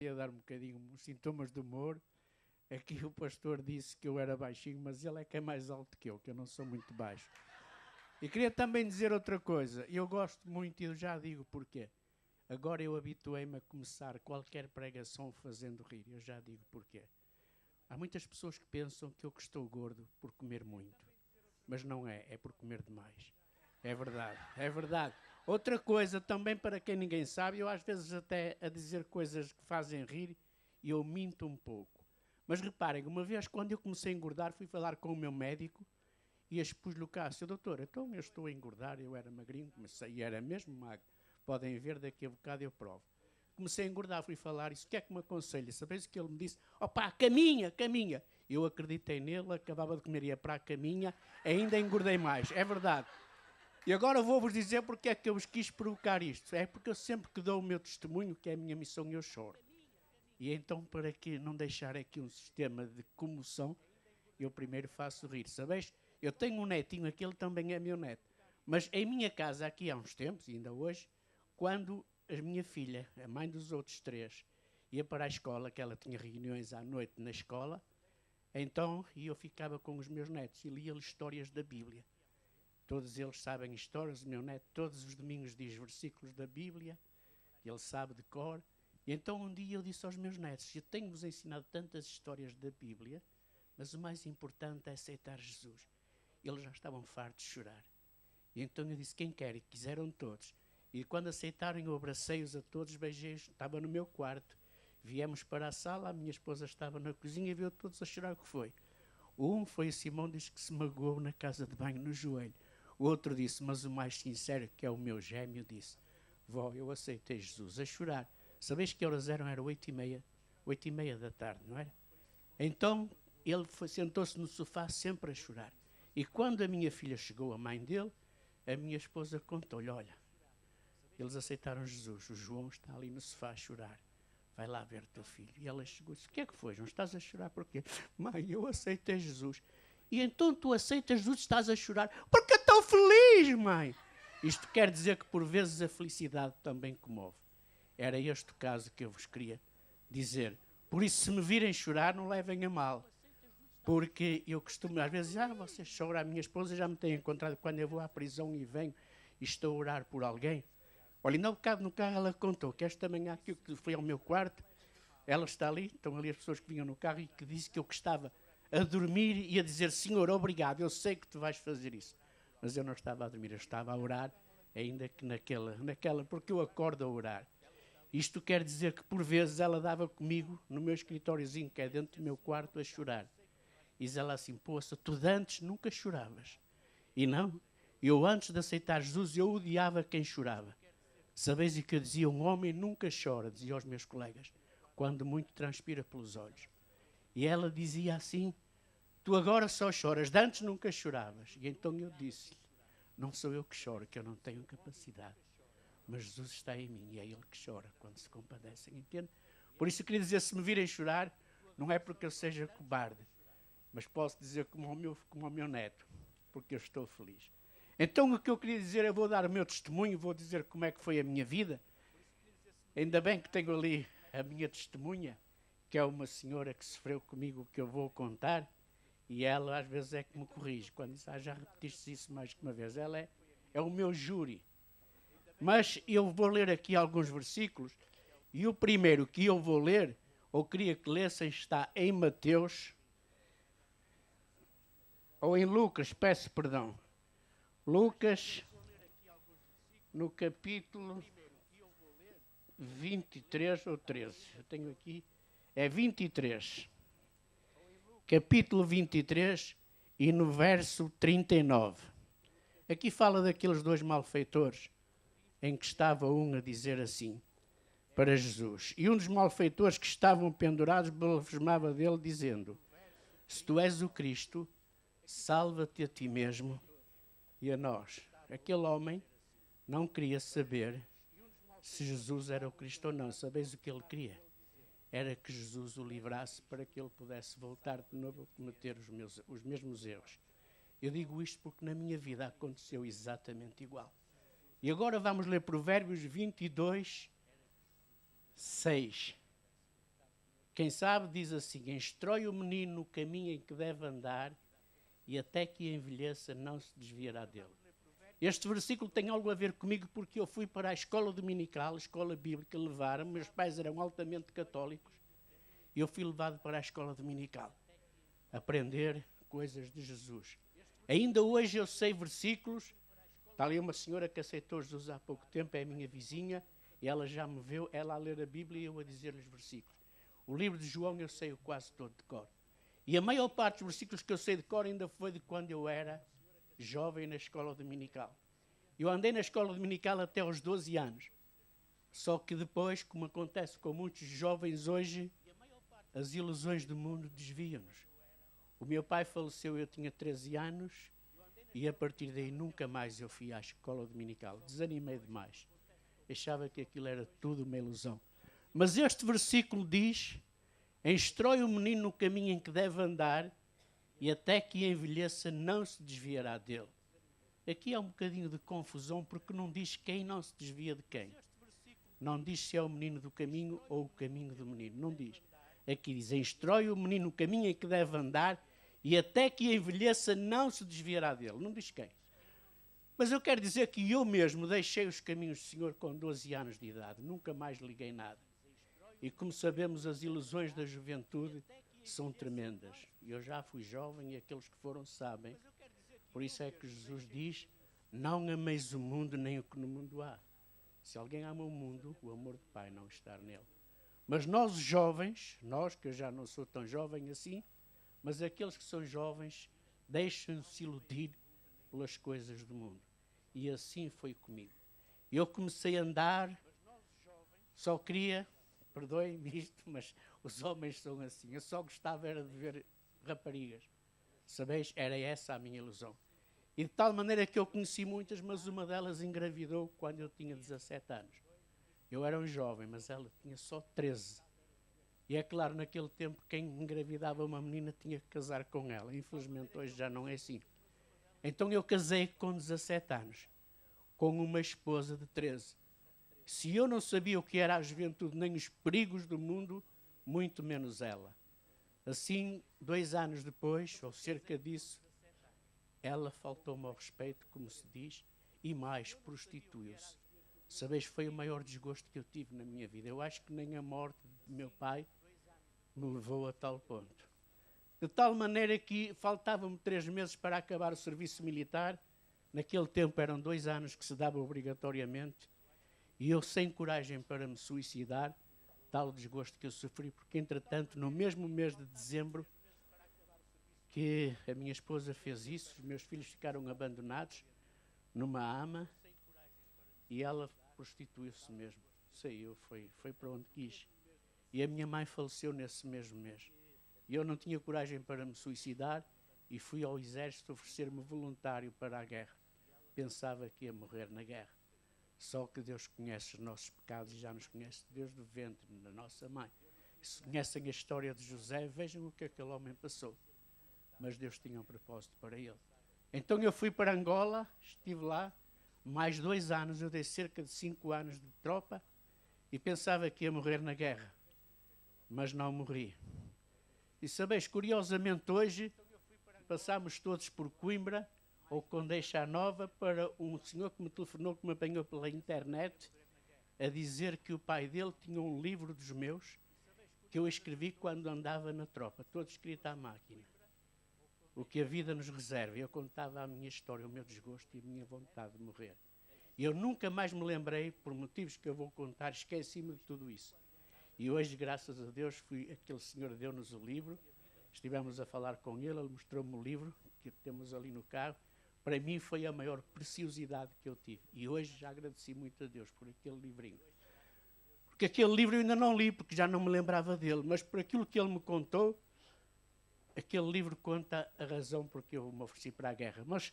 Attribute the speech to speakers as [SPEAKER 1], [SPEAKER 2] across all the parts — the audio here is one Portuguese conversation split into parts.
[SPEAKER 1] a dar um bocadinho sintomas de humor. Aqui o pastor disse que eu era baixinho, mas ele é que é mais alto que eu não sou muito baixo. E queria também dizer outra coisa. Eu gosto muito, e eu já digo porquê. Agora eu habituei-me a começar qualquer pregação fazendo rir. Eu já digo porquê. Há muitas pessoas que pensam que eu que estou gordo por comer muito. Mas não é, é por comer demais. É verdade, é verdade. Outra coisa também, para quem ninguém sabe, eu às vezes até a dizer coisas que fazem rir e eu minto um pouco. Mas reparem, uma vez quando eu comecei a engordar, fui falar com o meu médico e expus-lhe o caso. Seu doutor, então eu estou a engordar, eu era magrinho, comecei, e era mesmo magro. Podem ver, daqui a bocado eu provo. Comecei a engordar, fui falar, isso o que é que me aconselha? Sabeis o que ele me disse? Opá, caminha, caminha. Eu acreditei nele, acabava de comer, ia para a caminha, ainda engordei mais, é verdade. E agora vou-vos dizer porque é que eu vos quis provocar isto. É porque eu sempre que dou o meu testemunho, que é a minha missão, eu choro. E então, para que não deixar aqui um sistema de comoção, eu primeiro faço rir. Sabeis? Eu tenho um netinho, aquele também é meu neto. Mas em minha casa, aqui há uns tempos, e ainda hoje, quando a minha filha, a mãe dos outros três, ia para a escola, que ela tinha reuniões à noite na escola, então eu ficava com os meus netos e lia-lhes histórias da Bíblia. Todos eles sabem histórias, o meu neto todos os domingos diz versículos da Bíblia, ele sabe de cor. E então um dia eu disse aos meus netos, eu tenho-vos ensinado tantas histórias da Bíblia, mas o mais importante é aceitar Jesus. Eles já estavam fartos de chorar. E então eu disse, quem quer? E quiseram todos. E quando aceitaram, eu abracei-os a todos, beijei-os, estava no meu quarto. Viemos para a sala, a minha esposa estava na cozinha e viu todos a chorar. O que foi? Um foi o Simão, disse que se magoou na casa de banho, no joelho. O outro disse, mas o mais sincero, que é o meu gêmeo, disse, vó, eu aceitei Jesus, a chorar. Sabeis que horas eram? Era 8h30, 8h30 da tarde, não era? Então, ele sentou-se no sofá sempre a chorar. E quando a minha filha chegou, a mãe dele, a minha esposa contou-lhe, olha, eles aceitaram Jesus, o João está ali no sofá a chorar. Vai lá ver o teu filho. E ela chegou e disse, o que é que foi, João? Estás a chorar porquê? Mãe, eu aceitei Jesus. E então tu aceitas Jesus e estás a chorar? Porque estou feliz, mãe. Isto quer dizer que por vezes a felicidade também comove. Era este o caso que eu vos queria dizer. Por isso, se me virem chorar, não levem a mal. Porque eu costumo, às vezes, você chora, a minha esposa já me tem encontrado quando eu vou à prisão e venho e estou a orar por alguém. Olha, ainda há um bocado no carro ela contou que esta manhã que eu fui ao meu quarto, ela está ali, estão ali as pessoas que vinham no carro e que disse que eu estava a dormir e a dizer, Senhor, obrigado, eu sei que tu vais fazer isso. Mas eu não estava a dormir, eu estava a orar, ainda que naquela, porque eu acordo a orar. Isto quer dizer que por vezes ela dava comigo no meu escritóriozinho, que é dentro do meu quarto, a chorar. E diz ela assim, poça, tu de antes nunca choravas. E não, eu antes de aceitar Jesus, eu odiava quem chorava. Sabeis o que eu dizia? Um homem nunca chora, dizia aos meus colegas, quando muito transpira pelos olhos. E ela dizia assim, tu agora só choras, de antes nunca choravas. E então eu disse-lhe, não sou eu que choro, que eu não tenho capacidade. Mas Jesus está em mim e é Ele que chora quando se compadecem, entende? Por isso eu queria dizer, se me virem chorar, não é porque eu seja cobarde, mas posso dizer como ao meu neto, porque eu estou feliz. Então o que eu queria dizer, eu vou dar o meu testemunho, vou dizer como é que foi a minha vida. Ainda bem que tenho ali a minha testemunha, que é uma senhora que sofreu comigo, que eu vou contar, e ela às vezes é que me corrige, quando diz, já repetiste isso mais que uma vez. Ela é o meu júri. Mas eu vou ler aqui alguns versículos, e o primeiro que eu vou ler, ou queria que lessem, está em Mateus, ou em Lucas, peço perdão. Lucas, no capítulo 23 ou 13, eu tenho aqui, é 23. Capítulo 23 e no verso 39. Aqui fala daqueles dois malfeitores, em que estava um a dizer assim, para Jesus. E um dos malfeitores que estavam pendurados blasfemava dele, dizendo, se tu és o Cristo, salva-te a ti mesmo e a nós. Aquele homem não queria saber se Jesus era o Cristo ou não. Sabeis o que ele queria? Era que Jesus o livrasse para que ele pudesse voltar de novo a cometer os mesmos erros. Eu digo isto porque na minha vida aconteceu exatamente igual. E agora vamos ler Provérbios 22, 6. Quem sabe diz assim: instrói o menino no caminho em que deve andar e até que envelheça não se desviará dele. Este versículo tem algo a ver comigo porque eu fui para a escola dominical, a escola bíblica, levaram-me, meus pais eram altamente católicos, e eu fui levado para a escola dominical, aprender coisas de Jesus. Ainda hoje eu sei versículos. Está ali uma senhora que aceitou Jesus há pouco tempo, é a minha vizinha, e ela já me viu, ela a ler a Bíblia e eu a dizer-lhe os versículos. O livro de João eu sei quase todo de cor. E a maior parte dos versículos que eu sei de cor ainda foi de quando eu era jovem na escola dominical. Eu andei na escola dominical até aos 12 anos. Só que depois, como acontece com muitos jovens hoje, as ilusões do mundo desviam-nos. O meu pai faleceu, eu tinha 13 anos, e a partir daí nunca mais eu fui à escola dominical. Desanimei demais. Achava que aquilo era tudo uma ilusão. Mas este versículo diz: instrói o menino no caminho em que deve andar e até que envelheça não se desviará dele. Aqui há um bocadinho de confusão porque não diz quem não se desvia de quem. Não diz se é o menino do caminho ou o caminho do menino. Não diz. Aqui diz: instrói o menino no caminho em que deve andar e até que envelheça não se desviará dele. Não diz quem. Mas eu quero dizer que eu mesmo deixei os caminhos do Senhor com 12 anos de idade. Nunca mais liguei nada. E como sabemos, as ilusões da juventude são tremendas. Eu já fui jovem e aqueles que foram sabem. Por isso é que Jesus diz: não ameis o mundo nem o que no mundo há. Se alguém ama o mundo, o amor do Pai não está nele. Mas nós jovens, nós que eu já não sou tão jovem assim, mas aqueles que são jovens deixam-se iludir pelas coisas do mundo. E assim foi comigo. Eu comecei a andar, só queria, perdoem-me isto, mas os homens são assim. Eu só gostava era de ver raparigas. Sabeis? Era essa a minha ilusão. E de tal maneira que eu conheci muitas, mas uma delas engravidou quando eu tinha 17 anos. Eu era um jovem, mas ela tinha só 13. E é claro, naquele tempo, quem engravidava uma menina tinha que casar com ela. Infelizmente, hoje já não é assim. Então eu casei com 17 anos, com uma esposa de 13. Se eu não sabia o que era a juventude, nem os perigos do mundo, muito menos ela. Assim, 2 anos depois, ou cerca disso, ela faltou-me ao respeito, como se diz, e mais, prostituiu-se. Sabeis, foi o maior desgosto que eu tive na minha vida. Eu acho que nem a morte de meu pai me levou a tal ponto. De tal maneira que faltavam-me 3 meses para acabar o serviço militar. Naquele tempo eram 2 anos que se dava obrigatoriamente. E eu, sem coragem para me suicidar, tal desgosto que eu sofri, porque, entretanto, no mesmo mês de dezembro, que a minha esposa fez isso, os meus filhos ficaram abandonados numa ama e ela prostituiu-se mesmo. Saiu, foi para onde quis. E a minha mãe faleceu nesse mesmo mês. E eu não tinha coragem para me suicidar e fui ao exército oferecer-me voluntário para a guerra. Pensava que ia morrer na guerra. Só que Deus conhece os nossos pecados e já nos conhece desde o ventre da nossa mãe. Se conhecem a história de José, vejam o que aquele homem passou. Mas Deus tinha um propósito para ele. Então eu fui para Angola, estive lá, mais 2 anos, eu dei cerca de 5 anos de tropa e pensava que ia morrer na guerra. Mas não morri. E sabeis, curiosamente hoje, passámos todos por Coimbra, ou Condeixa Nova, para um senhor que me telefonou, que me apanhou pela internet, a dizer que o pai dele tinha um livro dos meus, que eu escrevi quando andava na tropa, todo escrito à máquina. O que a vida nos reserva. Eu contava a minha história, o meu desgosto e a minha vontade de morrer. E eu nunca mais me lembrei, por motivos que eu vou contar, esqueci-me de tudo isso. E hoje, graças a Deus, aquele senhor deu-nos o livro, estivemos a falar com ele, ele mostrou-me o livro, que temos ali no carro. Para mim foi a maior preciosidade que eu tive. E hoje já agradeci muito a Deus por aquele livrinho. Porque aquele livro eu ainda não li, porque já não me lembrava dele, mas por aquilo que ele me contou, aquele livro conta a razão porque eu me ofereci para a guerra. Mas,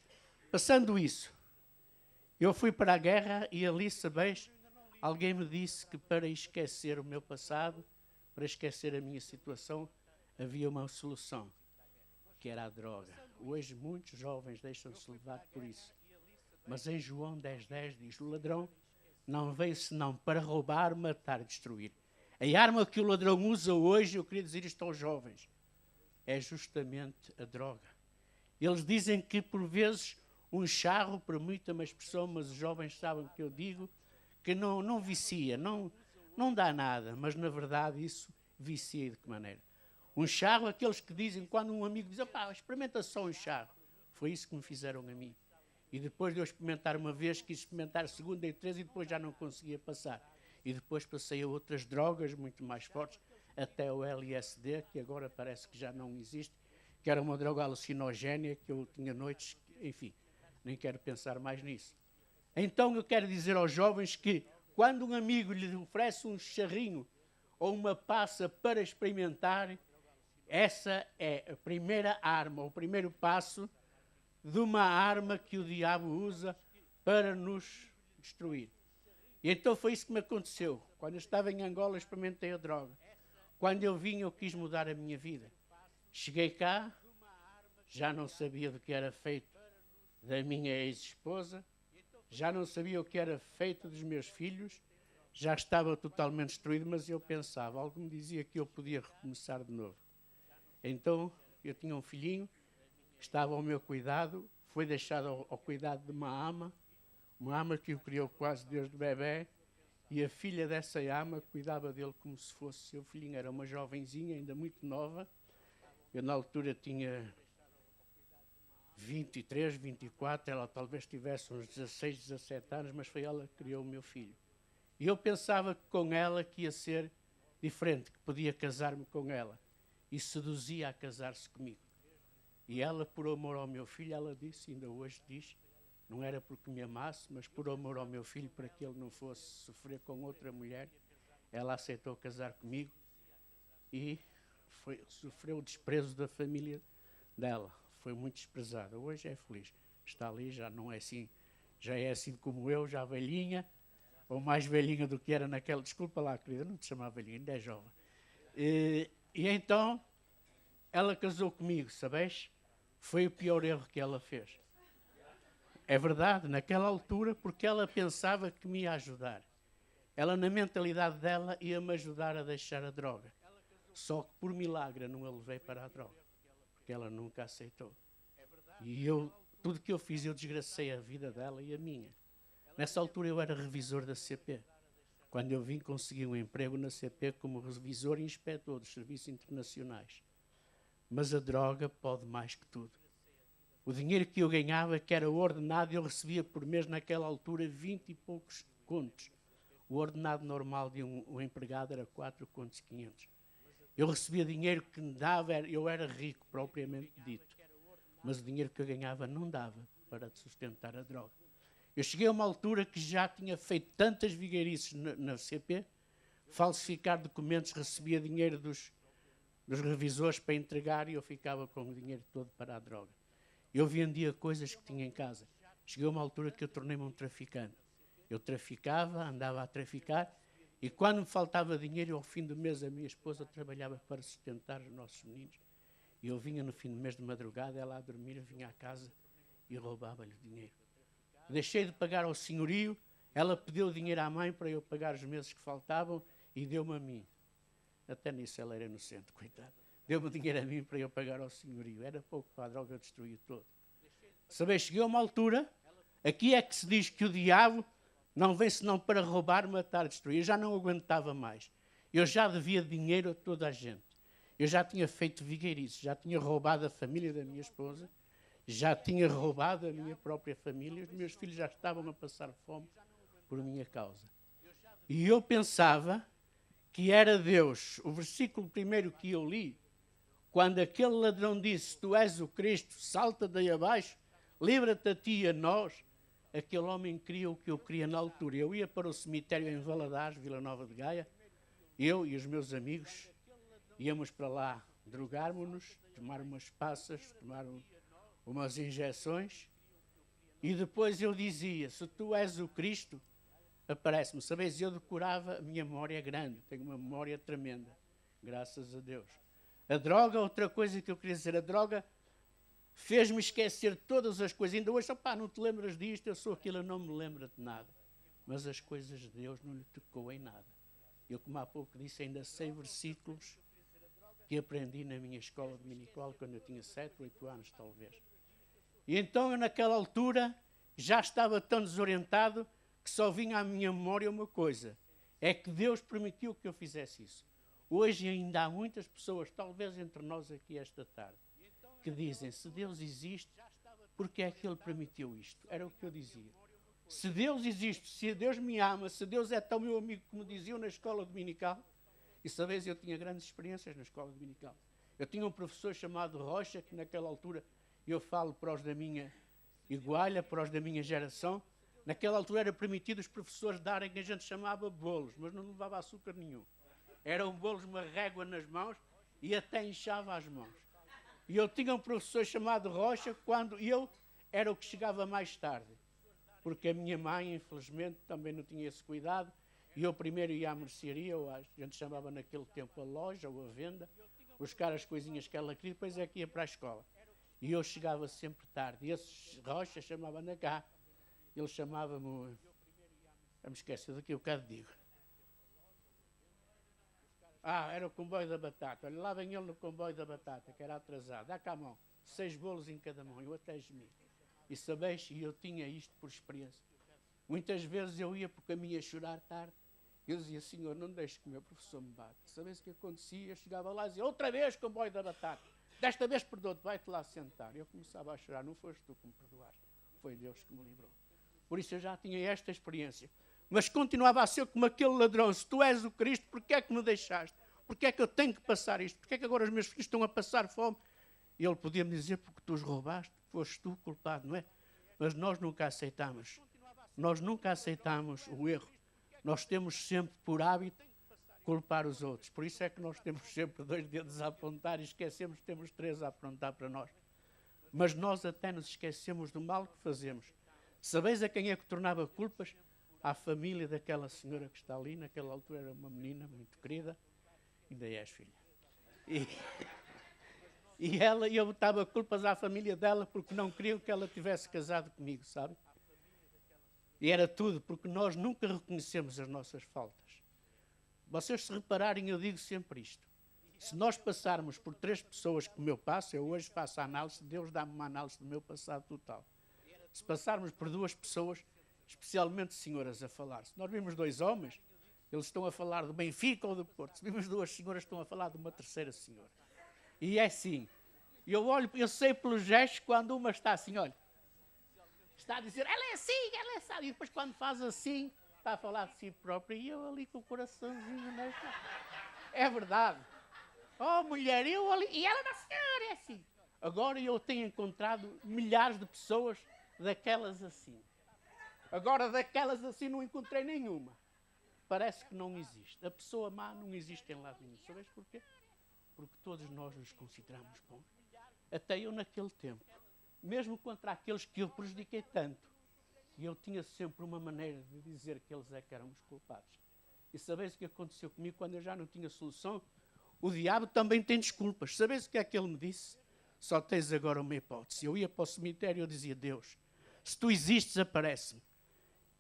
[SPEAKER 1] passando isso, eu fui para a guerra e ali, sabeis, alguém me disse que para esquecer o meu passado, para esquecer a minha situação, havia uma solução, que era a droga. Hoje muitos jovens deixam-se levar por isso. Mas em João 10:10 diz: o ladrão não veio senão para roubar, matar e destruir. A arma que o ladrão usa hoje, eu queria dizer isto aos jovens, é justamente a droga. Eles dizem que, por vezes, um charro, permita-me a expressão, mas os jovens sabem o que eu digo, que não vicia, não dá nada, mas, na verdade, isso vicia de que maneira? Um charro, aqueles que dizem, quando um amigo diz, pá, experimenta só um charro. Foi isso que me fizeram a mim. E depois de eu experimentar uma vez, quis experimentar a segunda e três, e depois já não conseguia passar. E depois passei a outras drogas muito mais fortes, até o LSD, que agora parece que já não existe, que era uma droga alucinogénia, que eu tinha noites, enfim, nem quero pensar mais nisso. Então eu quero dizer aos jovens que, quando um amigo lhe oferece um charrinho ou uma passa para experimentar, essa é a primeira arma, o primeiro passo de uma arma que o diabo usa para nos destruir. E então foi isso que me aconteceu. Quando eu estava em Angola, experimentei a droga. Quando eu vim, eu quis mudar a minha vida. Cheguei cá, já não sabia do que era feito da minha ex-esposa, já não sabia o que era feito dos meus filhos, já estava totalmente destruído, mas eu pensava, algo me dizia que eu podia recomeçar de novo. Então, eu tinha um filhinho que estava ao meu cuidado, foi deixado ao cuidado de uma ama que o criou quase desde bebê, e a filha dessa ama cuidava dele como se fosse seu filhinho. Era uma jovenzinha, ainda muito nova. Eu, na altura, tinha 23, 24, ela talvez tivesse uns 16, 17 anos, mas foi ela que criou o meu filho. E eu pensava que com ela que ia ser diferente, que podia casar-me com ela. E seduzia a casar-se comigo. E ela, por amor ao meu filho, ela disse, ainda hoje diz, não era porque me amasse, mas por amor ao meu filho, para que ele não fosse sofrer com outra mulher, ela aceitou casar comigo e sofreu o desprezo da família dela. Foi muito desprezada. Hoje é feliz. Está ali, já não é assim, já é assim como eu, já velhinha, ou mais velhinha do que era naquela... Desculpa lá, querida, não te chamava velhinha, ainda é jovem. E então, ela casou comigo, sabes? Foi o pior erro que ela fez. É verdade, naquela altura, porque ela pensava que me ia ajudar. Ela, na mentalidade dela, ia-me ajudar a deixar a droga. Só que, por milagre, não a levei para a droga. Porque ela nunca aceitou. E tudo que eu fiz, eu desgracei a vida dela e a minha. Nessa altura, eu era revisor da CP. Quando eu vim, consegui um emprego na CP como revisor e inspetor dos serviços internacionais. Mas a droga pode mais que tudo. O dinheiro que eu ganhava, que era ordenado, eu recebia por mês, naquela altura, 20 e poucos contos. O ordenado normal de um empregado era 4 contos 500. Eu recebia dinheiro que me dava, eu era rico, propriamente dito. Mas o dinheiro que eu ganhava não dava para sustentar a droga. Eu cheguei a uma altura que já tinha feito tantas vigueirices na CP, falsificar documentos, recebia dinheiro dos revisores para entregar e eu ficava com o dinheiro todo para a droga. Eu vendia coisas que tinha em casa. Cheguei a uma altura que eu tornei-me um traficante. Eu traficava, andava a traficar, e quando me faltava dinheiro, ao fim do mês, a minha esposa trabalhava para sustentar os nossos meninos. E eu vinha no fim do mês de madrugada, ela a dormir, vinha à casa e roubava-lhe dinheiro. Deixei de pagar ao senhorio, ela pediu dinheiro à mãe para eu pagar os meses que faltavam e deu-me a mim. Até nisso ela era inocente, coitada. Deu-me dinheiro a mim para eu pagar ao senhorio. Era pouco para a droga, destruir todo. Sabes, cheguei a uma altura, aqui é que se diz que o diabo não vem senão para roubar, matar, destruir. Eu já não aguentava mais. Eu já devia dinheiro a toda a gente. Eu já tinha feito vigueirices, já tinha roubado a família da minha esposa, já tinha roubado a minha própria família, os meus filhos já estavam a passar fome por minha causa. E eu pensava que era Deus. O versículo primeiro que eu li, quando aquele ladrão disse, tu és o Cristo, salta daí abaixo, livra-te a ti e a nós, aquele homem queria o que eu queria na altura. Eu ia para o cemitério em Valadares, Vila Nova de Gaia, eu e os meus amigos, íamos para lá, drogarmos-nos, tomar umas passas, tomar umas injeções, e depois eu dizia, se tu és o Cristo, aparece-me. Sabeis, eu decorava, a minha memória é grande, tenho uma memória tremenda, graças a Deus. A droga, outra coisa que eu queria dizer, a droga fez-me esquecer todas as coisas. Ainda hoje, não te lembras disto, eu sou aquilo, eu não me lembro de nada. Mas as coisas de Deus não lhe tocou em nada. Eu, como há pouco disse, ainda sei versículos que aprendi na minha escola dominical quando eu tinha 7, 8 anos, talvez. E então eu, naquela altura, já estava tão desorientado que só vinha à minha memória uma coisa. É que Deus permitiu que eu fizesse isso. Hoje ainda há muitas pessoas, talvez entre nós aqui esta tarde, que dizem, se Deus existe, porque é que Ele permitiu isto? Era o que eu dizia. Se Deus existe, se Deus me ama, se Deus é tão meu amigo como diziam na escola dominical, e talvez eu tinha grandes experiências na escola dominical. Eu tinha um professor chamado Rocha, que naquela altura, eu falo para os da minha igualha, para os da minha geração, naquela altura era permitido os professores darem que a gente chamava bolos, mas não levava açúcar nenhum. Eram bolos, uma régua nas mãos e até inchava as mãos. E eu tinha um professor chamado Rocha, quando eu era o que chegava mais tarde, porque a minha mãe, infelizmente, também não tinha esse cuidado. E eu primeiro ia à mercearia, ou a gente chamava naquele tempo a loja ou a venda, buscar as coisinhas que ela queria, depois é que ia para a escola. E eu chegava sempre tarde. E esse Rocha chamava-me cá. Ele chamava-me... Eu me esqueço daqui, eu bocado digo. Era o comboio da batata. Olha, lá vem ele no comboio da batata, que era atrasado. Dá cá a mão. 6 bolos em cada mão. Eu até gemi. E sabeis, e eu tinha isto por experiência. Muitas vezes eu ia por caminho a chorar tarde. Eu dizia, Senhor, não deixe que o meu professor me bata. Sabeis o que acontecia? Eu chegava lá e dizia, outra vez comboio da batata. Desta vez perdoa-te, vai-te lá sentar. Eu começava a chorar, não foste tu que me perdoaste. Foi Deus que me livrou. Por isso eu já tinha esta experiência. Mas continuava a ser como aquele ladrão. Se tu és o Cristo, porquê é que me deixaste? Porquê é que eu tenho que passar isto? Porquê é que agora os meus filhos estão a passar fome? E ele podia-me dizer, porque tu os roubaste, foste tu culpado, não é? Mas nós nunca aceitamos. Nós nunca aceitamos o erro. Nós temos sempre por hábito culpar os outros. Por isso é que nós temos sempre 2 dedos a apontar e esquecemos que temos 3 a apontar para nós. Mas nós até nos esquecemos do mal que fazemos. Sabeis a quem é que tornava culpas? À família daquela senhora que está ali. Naquela altura era uma menina muito querida. Ainda és filha. E eu botava culpas à família dela porque não queriam que ela tivesse casado comigo, sabe? E era tudo, porque nós nunca reconhecemos as nossas faltas. Vocês se repararem, eu digo sempre isto. Se nós passarmos por 3 pessoas como eu passo, eu hoje faço a análise, Deus dá-me uma análise do meu passado total. Se passarmos por 2 pessoas, especialmente senhoras a falar, se nós vimos 2 homens, eles estão a falar do Benfica ou do Porto. Se vimos 2 senhoras, estão a falar de uma terceira senhora. E é assim. Eu sei pelos gestos quando uma está assim, olha. Está a dizer, ela é assim, ela é assim. E depois quando faz assim, está a falar de si própria. E eu ali com o coraçãozinho nesta. É verdade. Oh, mulher, eu ali. E ela da senhora é assim. Agora eu tenho encontrado milhares de pessoas daquelas assim. Agora daquelas assim não encontrei nenhuma. Parece que não existe. A pessoa má não existe em lado nenhum. Sabes porquê? Porque todos nós nos consideramos bons. Até eu naquele tempo. Mesmo contra aqueles que eu prejudiquei tanto. E eu tinha sempre uma maneira de dizer que eles é que eram os culpados. E sabeis o que aconteceu comigo quando eu já não tinha solução? O diabo também tem desculpas. Sabeis o que é que ele me disse? Só tens agora uma hipótese. Eu ia para o cemitério e eu dizia, Deus, se tu existes, aparece-me.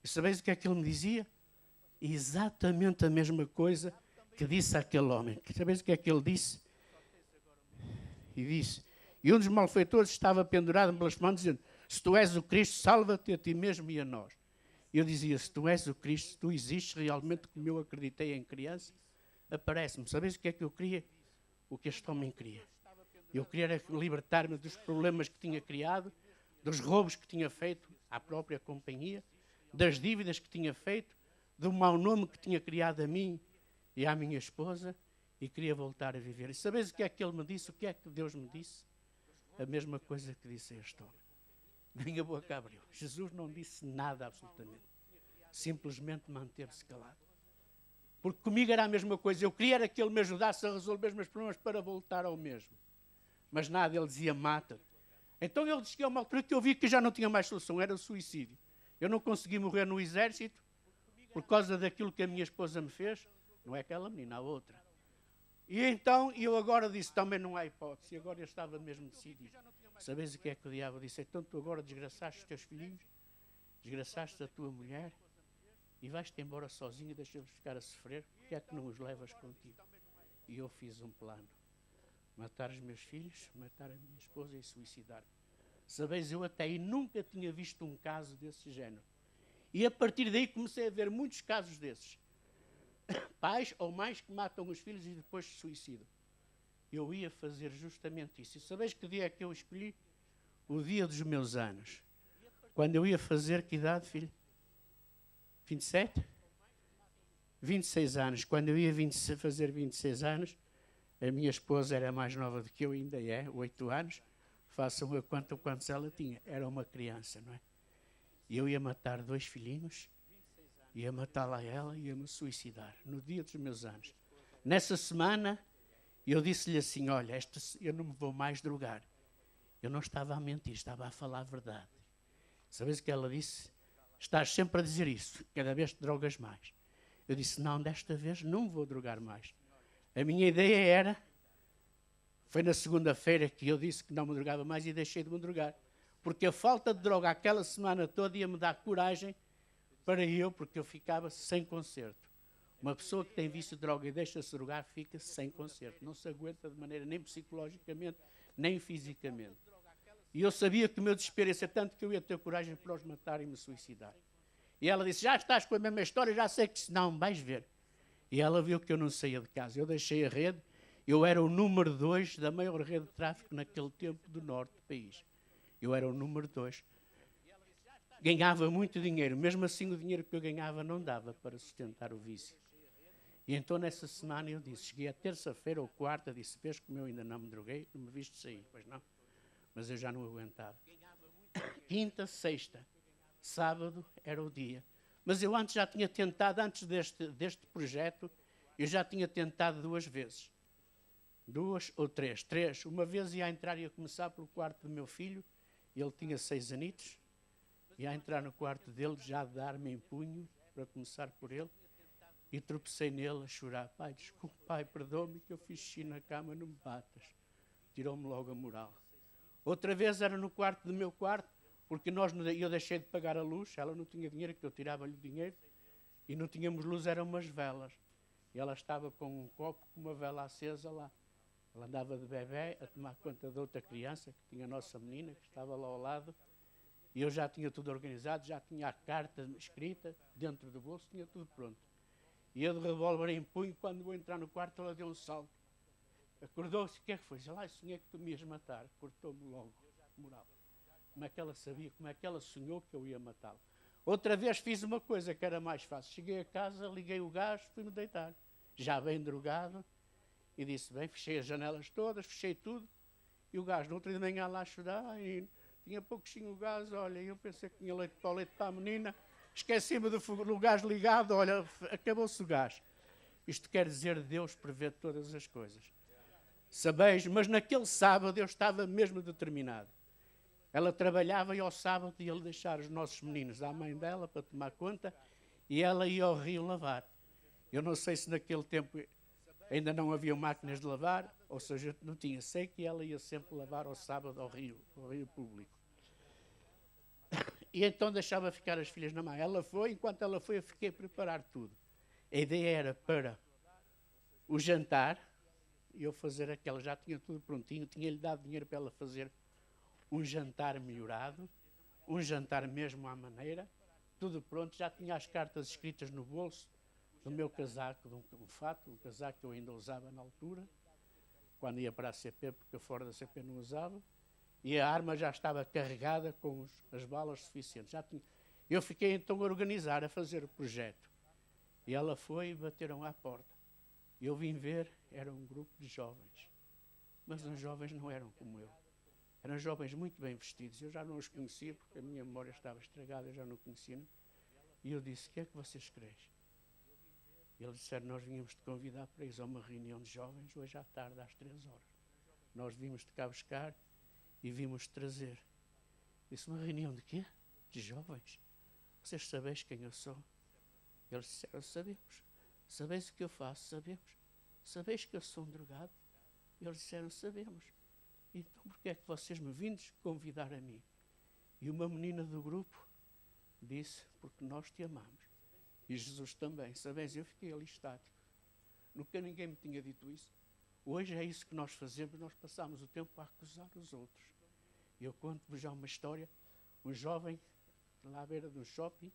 [SPEAKER 1] E sabeis o que é que ele me dizia? Exatamente a mesma coisa que disse àquele homem. Sabeis o que é que ele disse? E disse, e um dos malfeitores estava pendurado pelas mãos, dizendo, se tu és o Cristo, salva-te a ti mesmo e a nós. E eu dizia, se tu és o Cristo, se tu existes realmente como eu acreditei em criança, aparece-me. Sabeis o que é que eu queria? O que este homem queria. Eu queria libertar-me dos problemas que tinha criado, dos roubos que tinha feito à própria companhia, das dívidas que tinha feito, do mau nome que tinha criado a mim e à minha esposa, e queria voltar a viver. E sabeis o que é que ele me disse? O que é que Deus me disse? A mesma coisa que disse a este homem. Da minha boca abriu. Jesus não disse nada absolutamente. Simplesmente manteve-se calado. Porque comigo era a mesma coisa. Eu queria era que ele me ajudasse a resolver os meus problemas para voltar ao mesmo. Mas nada, ele dizia, mata-te. Então ele disse que a uma altura que eu vi que já não tinha mais solução, era o suicídio. Eu não consegui morrer no exército por causa daquilo que a minha esposa me fez. Não é aquela menina, a outra. E então eu agora disse, também não há hipótese. Agora eu estava mesmo decidido. Sabeis o que é que o diabo disse? Então tu agora desgraçaste os teus filhinhos, desgraçaste a tua mulher e vais-te embora sozinho e deixas-os ficar a sofrer, porque é que não os levas contigo? E eu fiz um plano. Matar os meus filhos, matar a minha esposa e suicidar. Sabeis, eu até aí nunca tinha visto um caso desse género. E a partir daí comecei a ver muitos casos desses. Pais ou mães que matam os filhos e depois se suicidam. Eu ia fazer justamente isso. E sabeis que dia é que eu escolhi? O dia dos meus anos. Quando eu ia fazer, que idade, filho? 27? 26 anos. Quando eu ia fazer 26 anos, a minha esposa era mais nova do que eu, ainda é, 8 anos. Façam a conta quantos ela tinha. Era uma criança, não é? E eu ia matar 2 filhinhos, ia matá-la a ela e ia-me suicidar, no dia dos meus anos. Nessa semana, eu disse-lhe assim, olha, eu não me vou mais drogar. Eu não estava a mentir, estava a falar a verdade. Sabes o que ela disse? Estás sempre a dizer isso, cada vez te drogas mais. Eu disse, não, desta vez não vou drogar mais. A minha ideia era, foi na segunda-feira que eu disse que não me drogava mais e deixei de me drogar. Porque a falta de droga aquela semana toda ia-me dar coragem para eu, porque eu ficava sem conserto. Uma pessoa que tem vício de droga e deixa-se drogar fica sem conserto. Não se aguenta de maneira nem psicologicamente, nem fisicamente. E eu sabia que o meu desespero ia ser tanto que eu ia ter coragem para os matar e me suicidar. E ela disse, já estás com a mesma história, já sei que não, vais ver. E ela viu que eu não saía de casa. Eu deixei a rede, eu era o número 2 da maior rede de tráfico naquele tempo do norte do país. Eu era o número 2. Ganhava muito dinheiro, mesmo assim o dinheiro que eu ganhava não dava para sustentar o vício. E então nessa semana eu disse, cheguei a terça-feira ou quarta, disse, vês como eu ainda não me droguei, não me viste sair, pois não? Mas eu já não aguentava. Quinta, sexta, sábado era o dia. Mas eu antes já tinha tentado, antes deste projeto, eu já tinha tentado 2 vezes. 2 ou 3. 3. Uma vez ia entrar e ia começar pelo quarto do meu filho, ele tinha 6 anitos, ia entrar no quarto dele, já a dar-me em punho, para começar por ele, e tropecei nele a chorar. Pai, desculpe, pai, perdoa-me que eu fiz xixi na cama, não me batas. Tirou-me logo a moral. Outra vez era no quarto do meu quarto, porque eu deixei de pagar a luz, ela não tinha dinheiro, que eu tirava-lhe o dinheiro, e não tínhamos luz, eram umas velas. E ela estava com um copo com uma vela acesa lá. Ela andava de bebê a tomar conta de outra criança, que tinha a nossa menina, que estava lá ao lado, e eu já tinha tudo organizado, já tinha a carta escrita, dentro do bolso, tinha tudo pronto. E eu de revólver em punho, quando vou entrar no quarto, ela deu um salto. Acordou-se, o que é que foi? Disse, lá, sonhei que tu me ias matar. Cortou-me logo, moral. Como é que ela sabia, como é que ela sonhou que eu ia matá-la? Outra vez fiz uma coisa que era mais fácil. Cheguei a casa, liguei o gás, fui-me deitar. Já bem drogado. E disse, bem, fechei as janelas todas, fechei tudo. E o gás, no outro dia de manhã lá a chorar, e tinha pouquinho o gás, olha, eu pensei que tinha leite para a menina, esqueci-me do gás ligado, olha, acabou-se o gás. Isto quer dizer Deus prevê todas as coisas. Sabeis, mas naquele sábado eu estava mesmo determinado. Ela trabalhava e ao sábado ia deixar os nossos meninos à mãe dela para tomar conta e ela ia ao rio lavar. Eu não sei se naquele tempo ainda não havia máquinas de lavar, ou seja, não tinha. Sei que ela ia sempre lavar ao sábado ao rio público. E então deixava ficar as filhas na mão. Ela foi, enquanto ela foi, eu fiquei a preparar tudo. A ideia era para o jantar, e eu fazer aquela, já tinha tudo prontinho, tinha-lhe dado dinheiro para ela fazer um jantar melhorado, um jantar mesmo à maneira, tudo pronto, já tinha as cartas escritas no bolso do meu casaco, de um fato, um casaco que eu ainda usava na altura, quando ia para a CP, porque fora da CP não usava, e a arma já estava carregada com as balas suficientes. Eu fiquei então a organizar, a fazer o projeto. E ela foi e bateram à porta. Eu vim ver, era um grupo de jovens. Mas os jovens não eram como eu. Eram jovens muito bem vestidos. Eu já não os conhecia, porque a minha memória estava estragada, eu já não conhecia. E eu disse, o que é que vocês querem? E eles disseram, nós vínhamos te convidar para ir a uma reunião de jovens, hoje à tarde, às 3 horas. Nós vimos de cá buscar e vimos trazer. Disse, uma reunião de quê? De jovens? Vocês sabeis quem eu sou? Eles disseram, sabemos. Sabeis o que eu faço? Sabemos. Sabeis que eu sou um drogado? Eles disseram, sabemos. Então, porquê é que vocês me vindes convidar a mim? E uma menina do grupo disse, porque nós te amamos. E Jesus também. Sabeis, eu fiquei ali estático. Nunca ninguém me tinha dito isso. Hoje é isso que nós fazemos, nós passamos o tempo a acusar os outros. Eu conto-vos já uma história. Um jovem, lá à beira do shopping,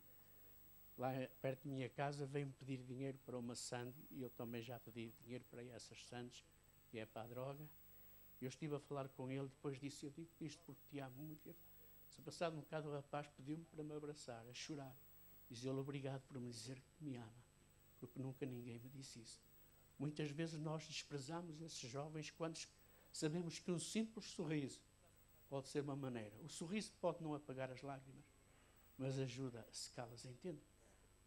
[SPEAKER 1] lá perto da minha casa, veio-me pedir dinheiro para uma sandy, e eu também já pedi dinheiro para essas sandes, que é para a droga. Eu estive a falar com ele, depois disse, eu digo isto porque te amo muito. Se passado um bocado o rapaz pediu-me para me abraçar, a chorar. Diz-lhe obrigado por me dizer que me ama, porque nunca ninguém me disse isso. Muitas vezes nós desprezamos esses jovens quando sabemos que um simples sorriso pode ser uma maneira. O sorriso pode não apagar as lágrimas, mas ajuda a secá-las, entende?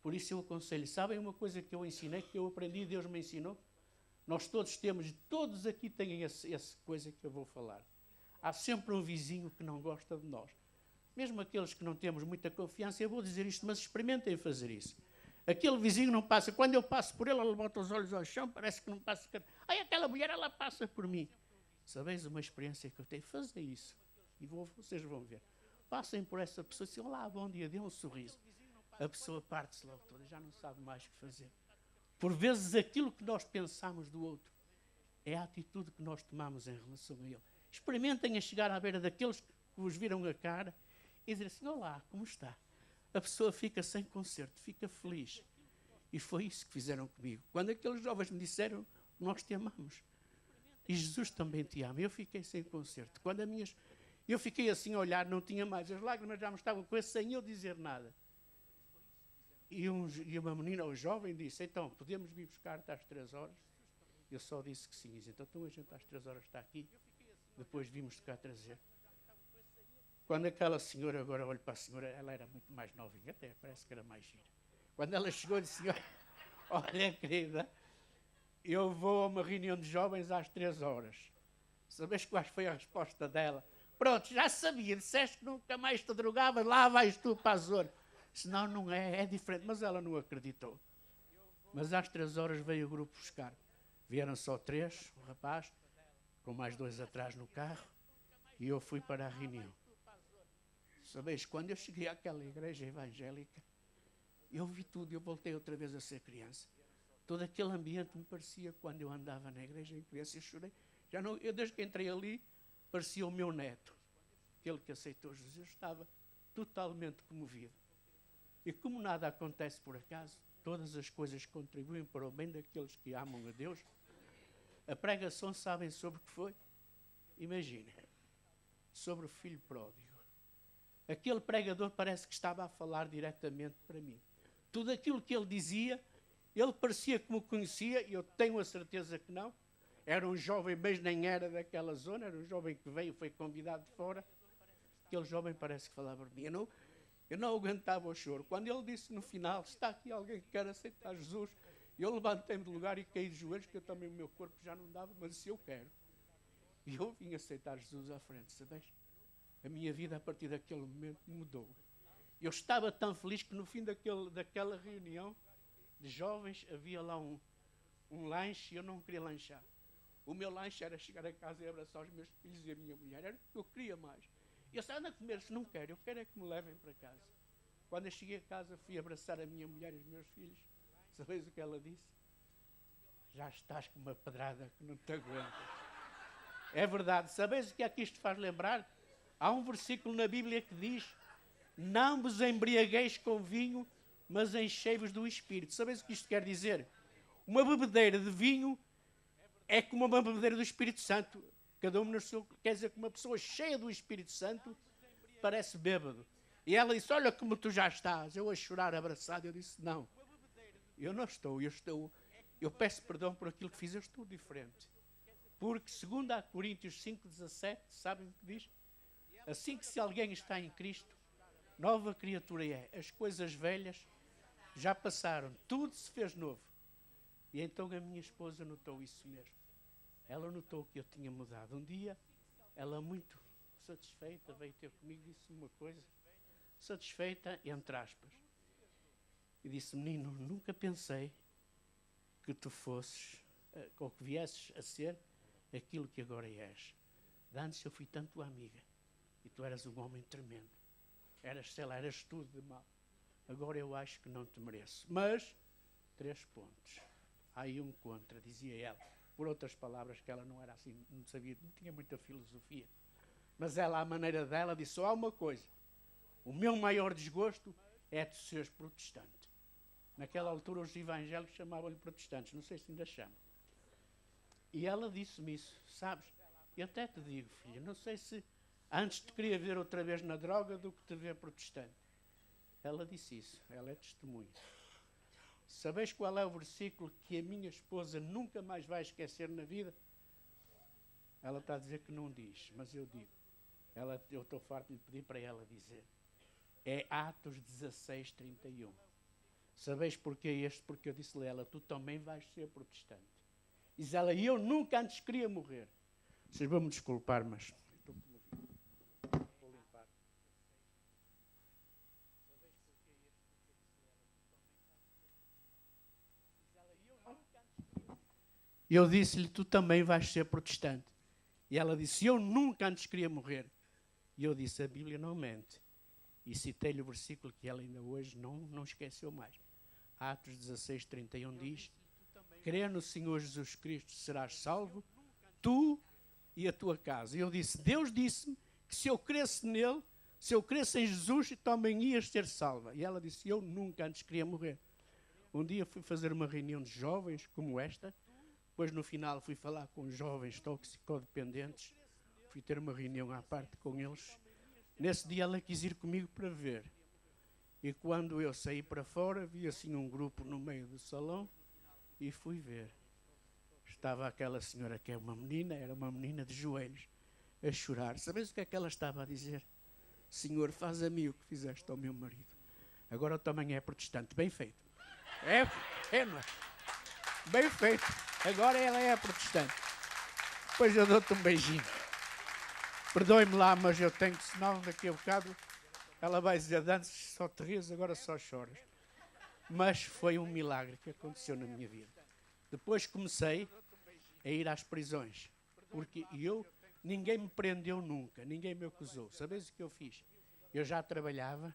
[SPEAKER 1] Por isso eu aconselho, sabem uma coisa que eu ensinei, que eu aprendi, Deus me ensinou? Nós todos temos, todos aqui têm essa coisa que eu vou falar. Há sempre um vizinho que não gosta de nós. Mesmo aqueles que não temos muita confiança, eu vou dizer isto, mas experimentem fazer isso. Aquele vizinho não passa, quando eu passo por ele, ele bota os olhos ao chão, parece que não passa. Ai, aquela mulher, ela passa por mim. Sabeis uma experiência que eu tenho? Fazer isso. E vocês vão ver. Passem por essa pessoa e dizem, olá, bom dia, dê um sorriso. A pessoa parte-se logo toda, já não sabe mais o que fazer. Por vezes aquilo que nós pensamos do outro é a atitude que nós tomamos em relação a ele. Experimentem a chegar à beira daqueles que vos viram a cara e dizer assim, olá, como está? A pessoa fica sem conserto, fica feliz. E foi isso que fizeram comigo. Quando aqueles jovens me disseram, nós te amamos. E Jesus também te ama. Eu fiquei sem conserto. Eu fiquei assim a olhar, não tinha mais. As lágrimas já me estavam com esse, sem eu dizer nada. E uma menina, o jovem, disse, então, podemos vir buscar-te às 3 horas? Eu só disse que sim. Disse, então a gente às 3 horas está aqui. Depois vimos cá trazer. Quando aquela senhora, agora olho para a senhora, ela era muito mais novinha, até parece que era mais gira. Quando ela chegou, disse, olha, querida, eu vou a uma reunião de jovens às 3 horas. Sabes qual foi a resposta dela? Pronto, já sabia, disseste que nunca mais te drogavas, lá vais tu para a zona. Senão não é diferente. Mas ela não acreditou. Mas às 3 horas veio o grupo buscar. Vieram só 3, o rapaz, com mais 2 atrás no carro, e eu fui para a reunião. Sabeis, quando eu cheguei àquela igreja evangélica, eu vi tudo, eu voltei outra vez a ser criança. Todo aquele ambiente me parecia, quando eu andava na igreja em criança, eu chorei. Eu desde que entrei ali, parecia o meu neto, aquele que aceitou Jesus. Eu estava totalmente comovido. E como nada acontece por acaso, todas as coisas contribuem para o bem daqueles que amam a Deus. A pregação, sabem sobre o que foi? Imaginem, sobre o filho pródigo. Aquele pregador parece que estava a falar diretamente para mim. Tudo aquilo que ele dizia, ele parecia que me conhecia, e eu tenho a certeza que não. Era um jovem, mas nem era daquela zona, era um jovem que veio, foi convidado de fora. Aquele jovem parece que falava para mim. Eu não aguentava o choro. Quando ele disse no final, está aqui alguém que quer aceitar Jesus, eu levantei-me do lugar e caí de joelhos, que eu também, o meu corpo já não dava, mas disse, eu quero. E eu vim aceitar Jesus à frente, sabes? A minha vida, a partir daquele momento, mudou. Eu estava tão feliz que no fim daquela reunião de jovens, havia lá um lanche, e eu não queria lanchar. O meu lanche era chegar a casa e abraçar os meus filhos e a minha mulher. Era o que eu queria mais. E eu estava a comer, se não quero, eu quero é que me levem para casa. Quando eu cheguei a casa, fui abraçar a minha mulher e os meus filhos. Sabeis o que ela disse? Já estás com uma pedrada que não te aguentas. É verdade. Sabeis o que é que isto faz lembrar? Há um versículo na Bíblia que diz, não vos embriagueis com vinho, mas enchei-vos do Espírito. Sabeis o que isto quer dizer? Uma bebedeira de vinho é como uma bebedeira do Espírito Santo. Cada um no seu... Quer dizer que uma pessoa cheia do Espírito Santo parece bêbado. E ela disse, olha como tu já estás. Eu a chorar abraçado. Eu disse, não. Eu não estou. Eu peço perdão por aquilo que fiz. Eu estou diferente. Porque, segundo a Coríntios 5,17, sabem o que diz? Assim que se alguém está em Cristo, nova criatura é. As coisas velhas já passaram. Tudo se fez novo. E então a minha esposa notou isso mesmo. Ela notou que eu tinha mudado. Um dia, ela muito satisfeita, veio ter comigo e disse uma coisa. Satisfeita, entre aspas. E disse, menino, nunca pensei que tu fosses, ou que viesses a ser aquilo que agora és. De antes eu fui tanto tua amiga. E tu eras um homem tremendo. Eras, sei lá, eras tudo de mal. agora eu acho que não te mereço. Mas, 3 pontos. Há aí um contra, dizia ela. Por outras palavras, que ela não era assim, não sabia, não tinha muita filosofia. Mas ela, à maneira dela, disse só há uma coisa. O meu maior desgosto é de seres protestante. Naquela altura os evangélicos chamavam-lhe protestantes, não sei se ainda chamam. E ela disse-me isso, sabes? E até te digo, filha, não sei se antes te queria ver outra vez na droga do que te ver protestante. Ela disse isso, ela é testemunha. Sabeis qual é o versículo que a minha esposa nunca mais vai esquecer na vida? Ela está a dizer que não diz, mas eu digo. Eu estou farto de lhe pedir para ela dizer. É Atos 16, 31. Sabeis porquê este? Porque eu disse-lhe a ela, tu também vais ser protestante. Diz ela, e eu nunca antes queria morrer. Vocês vão me desculpar, mas vou limpar. Eu disse-lhe, tu também vais ser protestante. E ela disse, eu nunca antes queria morrer. E eu disse, a Bíblia não mente. E citei-lhe o versículo que ela ainda hoje não esqueceu mais. Atos 16, 31 diz, crê no Senhor Jesus Cristo, serás salvo, tu e a tua casa. E eu disse, Deus disse-me que se eu cresce nele, se eu cresce em Jesus, também ias ser salva. E ela disse, eu nunca antes queria morrer. Um dia fui fazer uma reunião de jovens como esta, depois no final fui falar com jovens toxicodependentes, fui ter uma reunião à parte com eles. Nesse dia ela quis ir comigo para ver. E quando eu saí para fora, vi assim um grupo no meio do salão e fui ver. Estava aquela senhora que é uma menina, era uma menina de joelhos, a chorar. Sabes o que é que ela estava a dizer? Senhor, faz a mim o que fizeste ao meu marido. Agora também é protestante. Bem feito. Não é? Bem feito. Agora ela é protestante. Depois eu dou-te um beijinho. Perdoe-me lá, mas eu tenho que, senão daqui a bocado ela vai dizer, antes só te rias, agora só choras. Mas foi um milagre que aconteceu na minha vida. Depois comecei a ir às prisões. Porque ninguém me prendeu nunca, ninguém me acusou. Sabeis o que eu fiz? Eu já trabalhava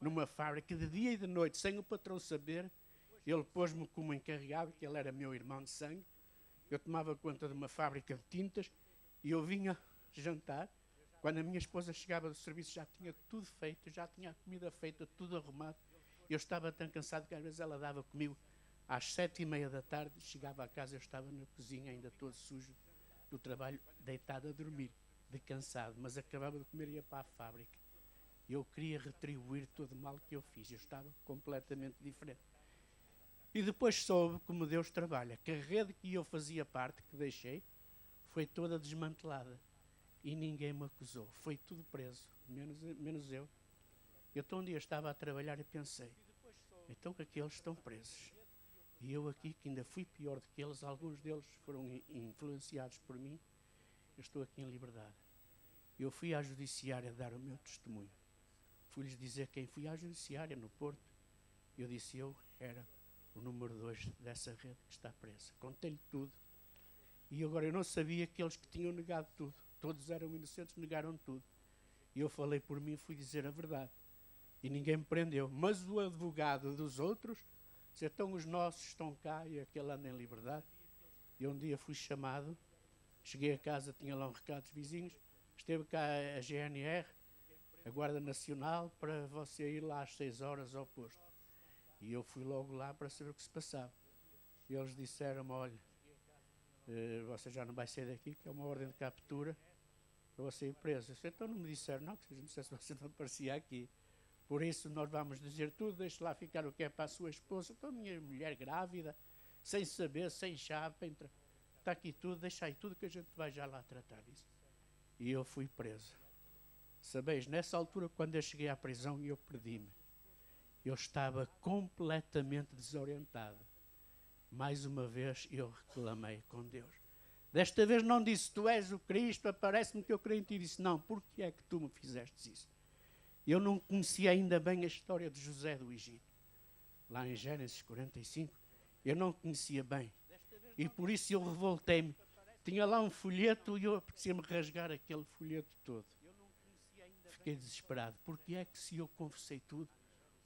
[SPEAKER 1] numa fábrica de dia e de noite, sem o patrão saber. Ele pôs-me como encarregado, que ele era meu irmão de sangue. Eu tomava conta de uma fábrica de tintas e eu vinha jantar. Quando a minha esposa chegava do serviço já tinha tudo feito, já tinha a comida feita, tudo arrumado. Eu estava tão cansado que às vezes ela dava comigo às 7h30 da tarde, chegava a casa, eu estava na cozinha ainda todo sujo do trabalho, deitado a dormir, de cansado, mas acabava de comer e ia para a fábrica. Eu queria retribuir todo o mal que eu fiz, eu estava completamente diferente. E depois soube como Deus trabalha, que a rede que eu fazia parte, que deixei, foi toda desmantelada. E ninguém me acusou. Foi tudo preso, menos eu. Então um dia estava a trabalhar e pensei, então que aqueles estão presos. E eu aqui, que ainda fui pior do que eles, alguns deles foram influenciados por mim, eu estou aqui em liberdade. Eu fui à judiciária dar o meu testemunho. Fui-lhes dizer quem fui à judiciária no Porto. Eu disse, eu era o número 2 dessa rede que está presa. Contei-lhe tudo. E agora eu não sabia que eles que tinham negado tudo. Todos eram inocentes, negaram tudo. E eu falei por mim e fui dizer a verdade. E ninguém me prendeu. Mas o advogado dos outros, disse, então os nossos estão cá e aquele anda em liberdade. E um dia fui chamado, cheguei a casa, tinha lá um recado dos vizinhos, esteve cá a GNR, a Guarda Nacional, para você ir lá às 6 horas ao posto. E eu fui logo lá para saber o que se passava. E eles disseram-me, olha, você já não vai sair daqui, que é uma ordem de captura, para você ir preso. Eu disse, então não me disseram, não, que se a gente dissesse você não aparecia aqui. Por isso nós vamos dizer tudo, deixe lá ficar o que é para a sua esposa. Então a minha mulher grávida, sem saber, sem chave, está aqui tudo, deixa aí tudo que a gente vai já lá tratar disso. E eu fui preso. Sabeis, nessa altura, quando eu cheguei à prisão, eu perdi-me. Eu estava completamente desorientado. Mais uma vez eu reclamei com Deus. Desta vez não disse, tu és o Cristo, aparece-me que eu creio em ti. Disse, não, porque é que tu me fizeste isso? Eu não conhecia ainda bem a história de José do Egito. Lá em Gênesis 45, eu não conhecia bem. E por isso eu revoltei-me. Tinha lá um folheto e eu apetecia-me rasgar aquele folheto todo. Fiquei desesperado. Porque é que se eu confessei tudo,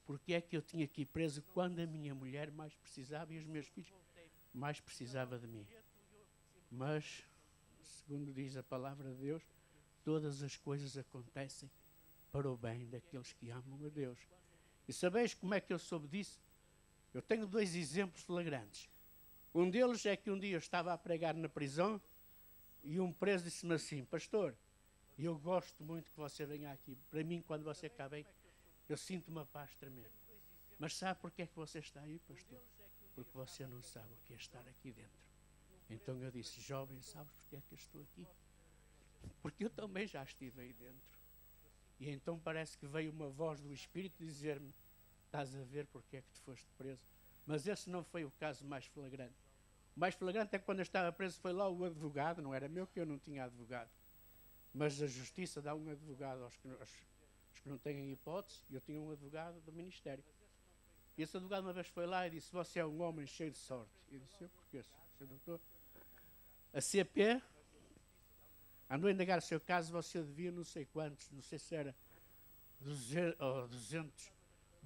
[SPEAKER 1] porque é que eu tinha aqui preso quando a minha mulher mais precisava e os meus filhos mais precisavam de mim. Mas, segundo diz a palavra de Deus, todas as coisas acontecem para o bem daqueles que amam a Deus. E sabeis como é que eu soube disso? Eu tenho 2 exemplos flagrantes. Um deles é que um dia eu estava a pregar na prisão e um preso disse-me assim: pastor, eu gosto muito que você venha aqui. Para mim, quando você cá vem, eu sinto uma paz tremenda. Mas sabe porque é que você está aí, pastor? Porque você não sabe o que é estar aqui dentro. Então eu disse: jovem, sabes porque é que eu estou aqui? Porque eu também já estive aí dentro. E então parece que veio uma voz do Espírito dizer-me: estás a ver porque é que tu foste preso? Mas esse não foi o caso mais flagrante. O mais flagrante é que quando eu estava preso foi lá o advogado, não era meu, que eu não tinha advogado. Mas a justiça dá um advogado aos que não têm hipótese, e eu tinha um advogado do Ministério. E esse advogado uma vez foi lá e disse: você é um homem cheio de sorte. E disse: eu porquê, Sr. Doutor? A CP andou a indagar o seu caso, você devia não sei quantos, não sei se era 200,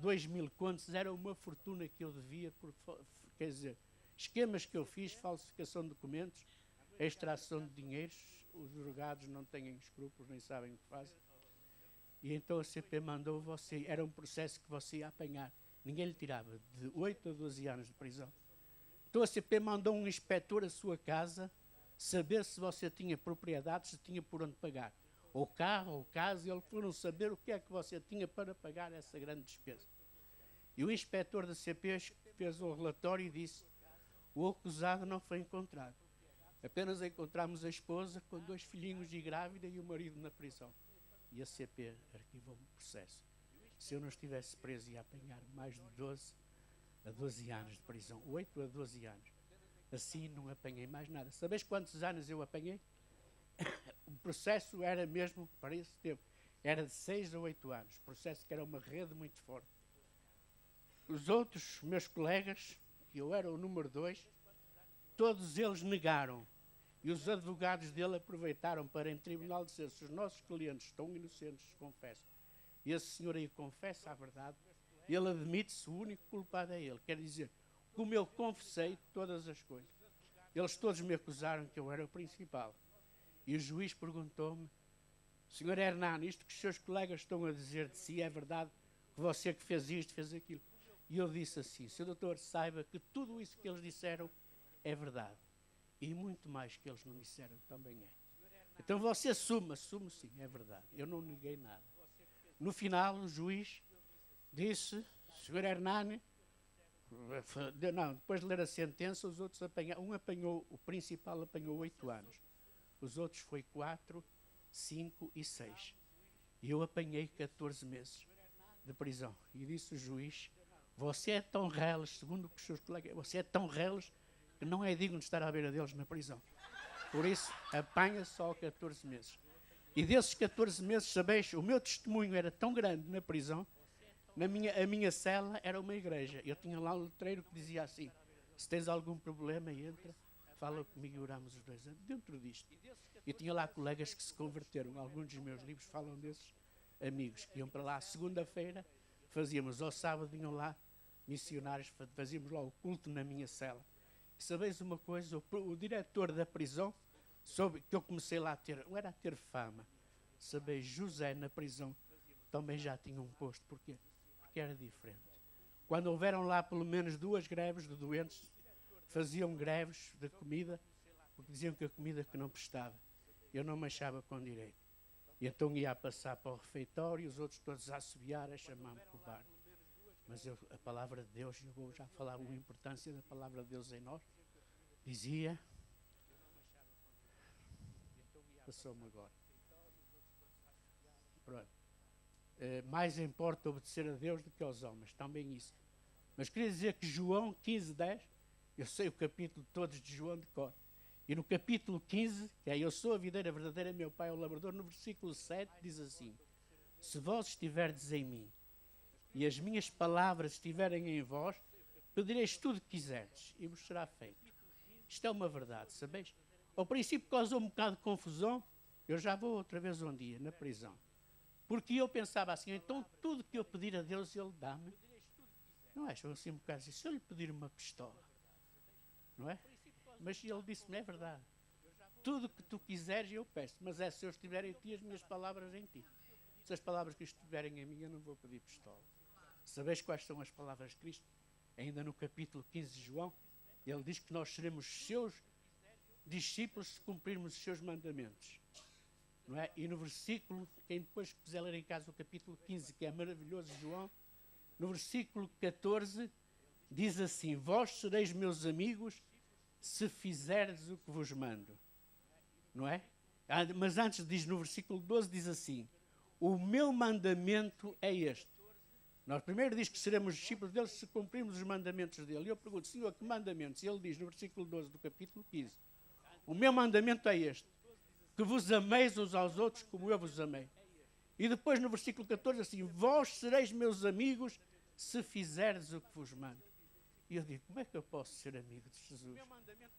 [SPEAKER 1] 2.000 contos, era uma fortuna que eu devia, quer dizer, esquemas que eu fiz, falsificação de documentos, extração de dinheiros, os drogados não têm escrúpulos, nem sabem o que fazem. E então a CP mandou você, era um processo que você ia apanhar, ninguém lhe tirava, de 8 a 12 anos de prisão. Então a CP mandou um inspetor à sua casa, saber se você tinha propriedade, se tinha por onde pagar. Ou carro, ou casa, e eles foram saber o que é que você tinha para pagar essa grande despesa. E o inspetor da CP fez um relatório e disse: o acusado não foi encontrado. Apenas encontramos a esposa com 2 filhinhos e grávida e o marido na prisão. E a CP arquivou o processo. Se eu não estivesse preso, ia apanhar mais de 12 a 12 anos de prisão. 8 a 12 anos. Assim não apanhei mais nada. Sabes quantos anos eu apanhei? O processo era mesmo, para esse tempo, era de 6 a 8 anos. Processo que era uma rede muito forte. Os outros meus colegas, que eu era o número 2, todos eles negaram. E os advogados dele aproveitaram para, em tribunal, dizer: se os nossos clientes estão inocentes, confessam. E esse senhor aí confessa a verdade, ele admite-se, o único culpado é ele. Quer dizer, como eu confessei todas as coisas. Eles todos me acusaram que eu era o principal. E o juiz perguntou-me: senhor Hernani, isto que os seus colegas estão a dizer de si é verdade? Que você que fez isto, fez aquilo? E eu disse assim: senhor doutor, saiba que tudo isso que eles disseram é verdade. E muito mais que eles não disseram também é. Então você assume sim, é verdade. Eu não neguei nada. No final, o juiz disse: senhor Hernani, não, depois de ler a sentença, os outros apanharam. O principal apanhou 8 anos. Os outros foi 4, 5 e 6. E eu apanhei 14 meses de prisão. E disse o juiz: você é tão reles, segundo os seus colegas, você é tão reles que não é digno de estar à beira deles na prisão. Por isso, apanha só 14 meses. E desses 14 meses, sabeis, o meu testemunho era tão grande na prisão, a minha cela era uma igreja. Eu tinha lá um letreiro que dizia assim: se tens algum problema, entra, fala comigo e oramos os 2 anos. Dentro disto. E tinha lá colegas que se converteram. Alguns dos meus livros falam desses amigos que iam para lá. Segunda-feira fazíamos, ao sábado vinham lá missionários, fazíamos lá o culto na minha cela. E sabeis uma coisa? O diretor da prisão soube que eu comecei lá a ter, não era a ter fama. Sabeis, José na prisão também já tinha um posto. Porquê? Porque era diferente. Quando houveram lá pelo menos 2 greves de doentes, faziam greves de comida, porque diziam que a comida que não prestava. Eu não me achava com direito. E então ia a passar para o refeitório, os outros todos a assobiar, a chamar-me para o bar. Mas a palavra de Deus, eu vou já falar uma importância da palavra de Deus em nós, dizia, passou-me agora. Pronto. Mais importa obedecer a Deus do que aos homens, também isso. Mas queria dizer que João 15:10, eu sei o capítulo todos de João de cor. E no capítulo 15, que é: eu sou a videira verdadeira, meu pai é o labrador, no versículo 7 diz assim: se vós estiverdes em mim e as minhas palavras estiverem em vós, pedireis tudo o que quiserdes e vos será feito. Isto é uma verdade, sabeis? Ao princípio causou um bocado de confusão. Eu já vou outra vez um dia na prisão. Porque eu pensava assim: então tudo que eu pedir a Deus, Ele dá-me. Não acham assim um bocado assim, se eu lhe pedir uma pistola, não é? Mas ele disse-me, é verdade. Tudo que tu quiseres eu peço, mas é se eu estiver em ti, as minhas palavras em ti. Se as palavras que estiverem em mim, eu não vou pedir pistola. Sabeis quais são as palavras de Cristo? Ainda no capítulo 15 de João, ele diz que nós seremos seus discípulos se cumprirmos os seus mandamentos. Não é? E no versículo, quem depois quiser ler em casa o capítulo 15, que é maravilhoso, João, no versículo 14, diz assim, vós sereis meus amigos se fizerdes o que vos mando. Não é? Mas antes diz, no versículo 12, diz assim, o meu mandamento é este. Nós primeiro diz que seremos discípulos dele se cumprirmos os mandamentos dele. E eu pergunto, Senhor, que mandamentos? E ele diz no versículo 12 do capítulo 15, o meu mandamento é este, que vos ameis uns aos outros como eu vos amei. E depois no versículo 14 assim, vós sereis meus amigos se fizerdes o que vos mando. E eu digo, como é que eu posso ser amigo de Jesus?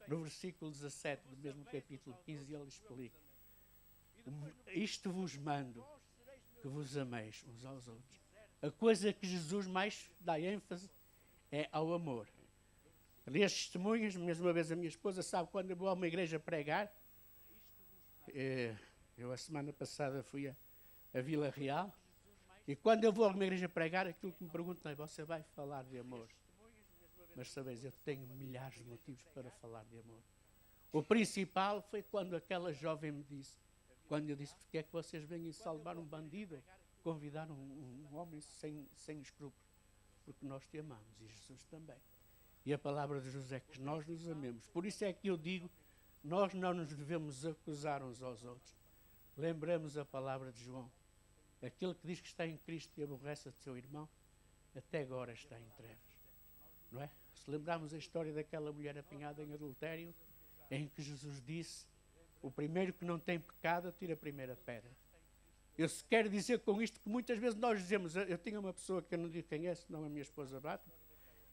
[SPEAKER 1] No versículo 17 do mesmo capítulo 15 ele explica, isto vos mando, que vos ameis uns aos outros. A coisa que Jesus mais dá ênfase é ao amor. Ali as testemunhas, mesmo uma vez a minha esposa sabe, quando eu vou a uma igreja pregar, eu a semana passada fui a Vila Real, e quando eu vou a uma igreja pregar, aquilo que me perguntam é, você vai falar de amor? Mas sabeis, eu tenho milhares de motivos para falar de amor. O principal foi quando aquela jovem me disse, quando eu disse, porque é que vocês vêm salvar um bandido, convidar um homem sem escrúpulos? Porque nós te amamos, e Jesus também. E a palavra de Jesus é que nós nos amemos. Por isso é que eu digo, nós não nos devemos acusar uns aos outros. Lembramos a palavra de João. Aquele que diz que está em Cristo e aborrece o seu irmão, até agora está em trevas. Não é? Se lembrarmos a história daquela mulher apanhada em adultério, em que Jesus disse, o primeiro que não tem pecado, atira a primeira pedra. Eu quero dizer com isto que muitas vezes nós dizemos, eu tinha uma pessoa que eu não digo quem é, senão a minha esposa bate,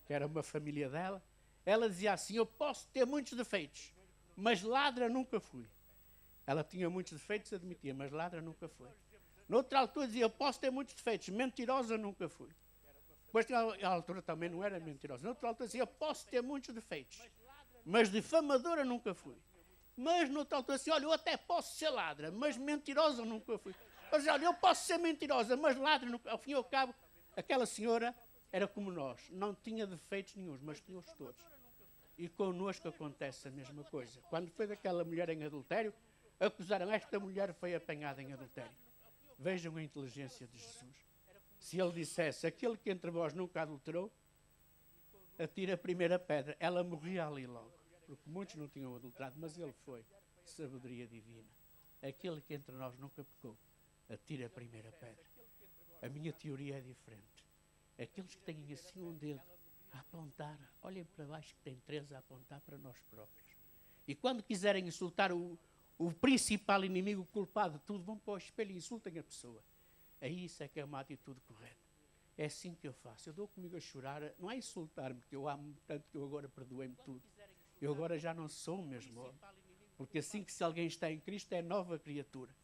[SPEAKER 1] que era uma família dela, ela dizia assim, eu posso ter muitos defeitos, mas ladra nunca fui. Ela tinha muitos defeitos, admitia, mas ladra nunca foi. Noutra altura dizia, eu posso ter muitos defeitos, mentirosa nunca fui. Depois, à altura também não era mentirosa. Noutra altura dizia, eu posso ter muitos defeitos, mas difamadora nunca fui. Mas noutra altura dizia, olha, eu até posso ser ladra, mas mentirosa nunca fui. Mas olha, eu posso ser mentirosa, mas ladra nunca. Ao fim e ao cabo, aquela senhora era como nós, não tinha defeitos nenhuns, mas tinha-os todos. E connosco acontece a mesma coisa. Quando foi daquela mulher em adultério, acusaram, esta mulher foi apanhada em adultério. Vejam a inteligência de Jesus. Se ele dissesse, aquele que entre vós nunca adulterou, atira a primeira pedra. Ela morria ali logo, porque muitos não tinham adulterado, mas ele foi. Sabedoria divina. Aquele que entre nós nunca pecou, atira a primeira pedra. A minha teoria é diferente. Aqueles que têm assim um dedo a apontar, olhem para baixo que tem 3 a apontar para nós próprios. E quando quiserem insultar o principal inimigo, o culpado de tudo, vão para o espelho e insultem a pessoa. Aí isso é que é uma atitude correta. É assim que eu faço. Eu dou comigo a chorar, não é insultar-me, porque eu amo tanto que eu agora perdoei-me tudo. Eu agora já não sou o mesmo homem. Porque assim que se alguém está em Cristo é nova criatura.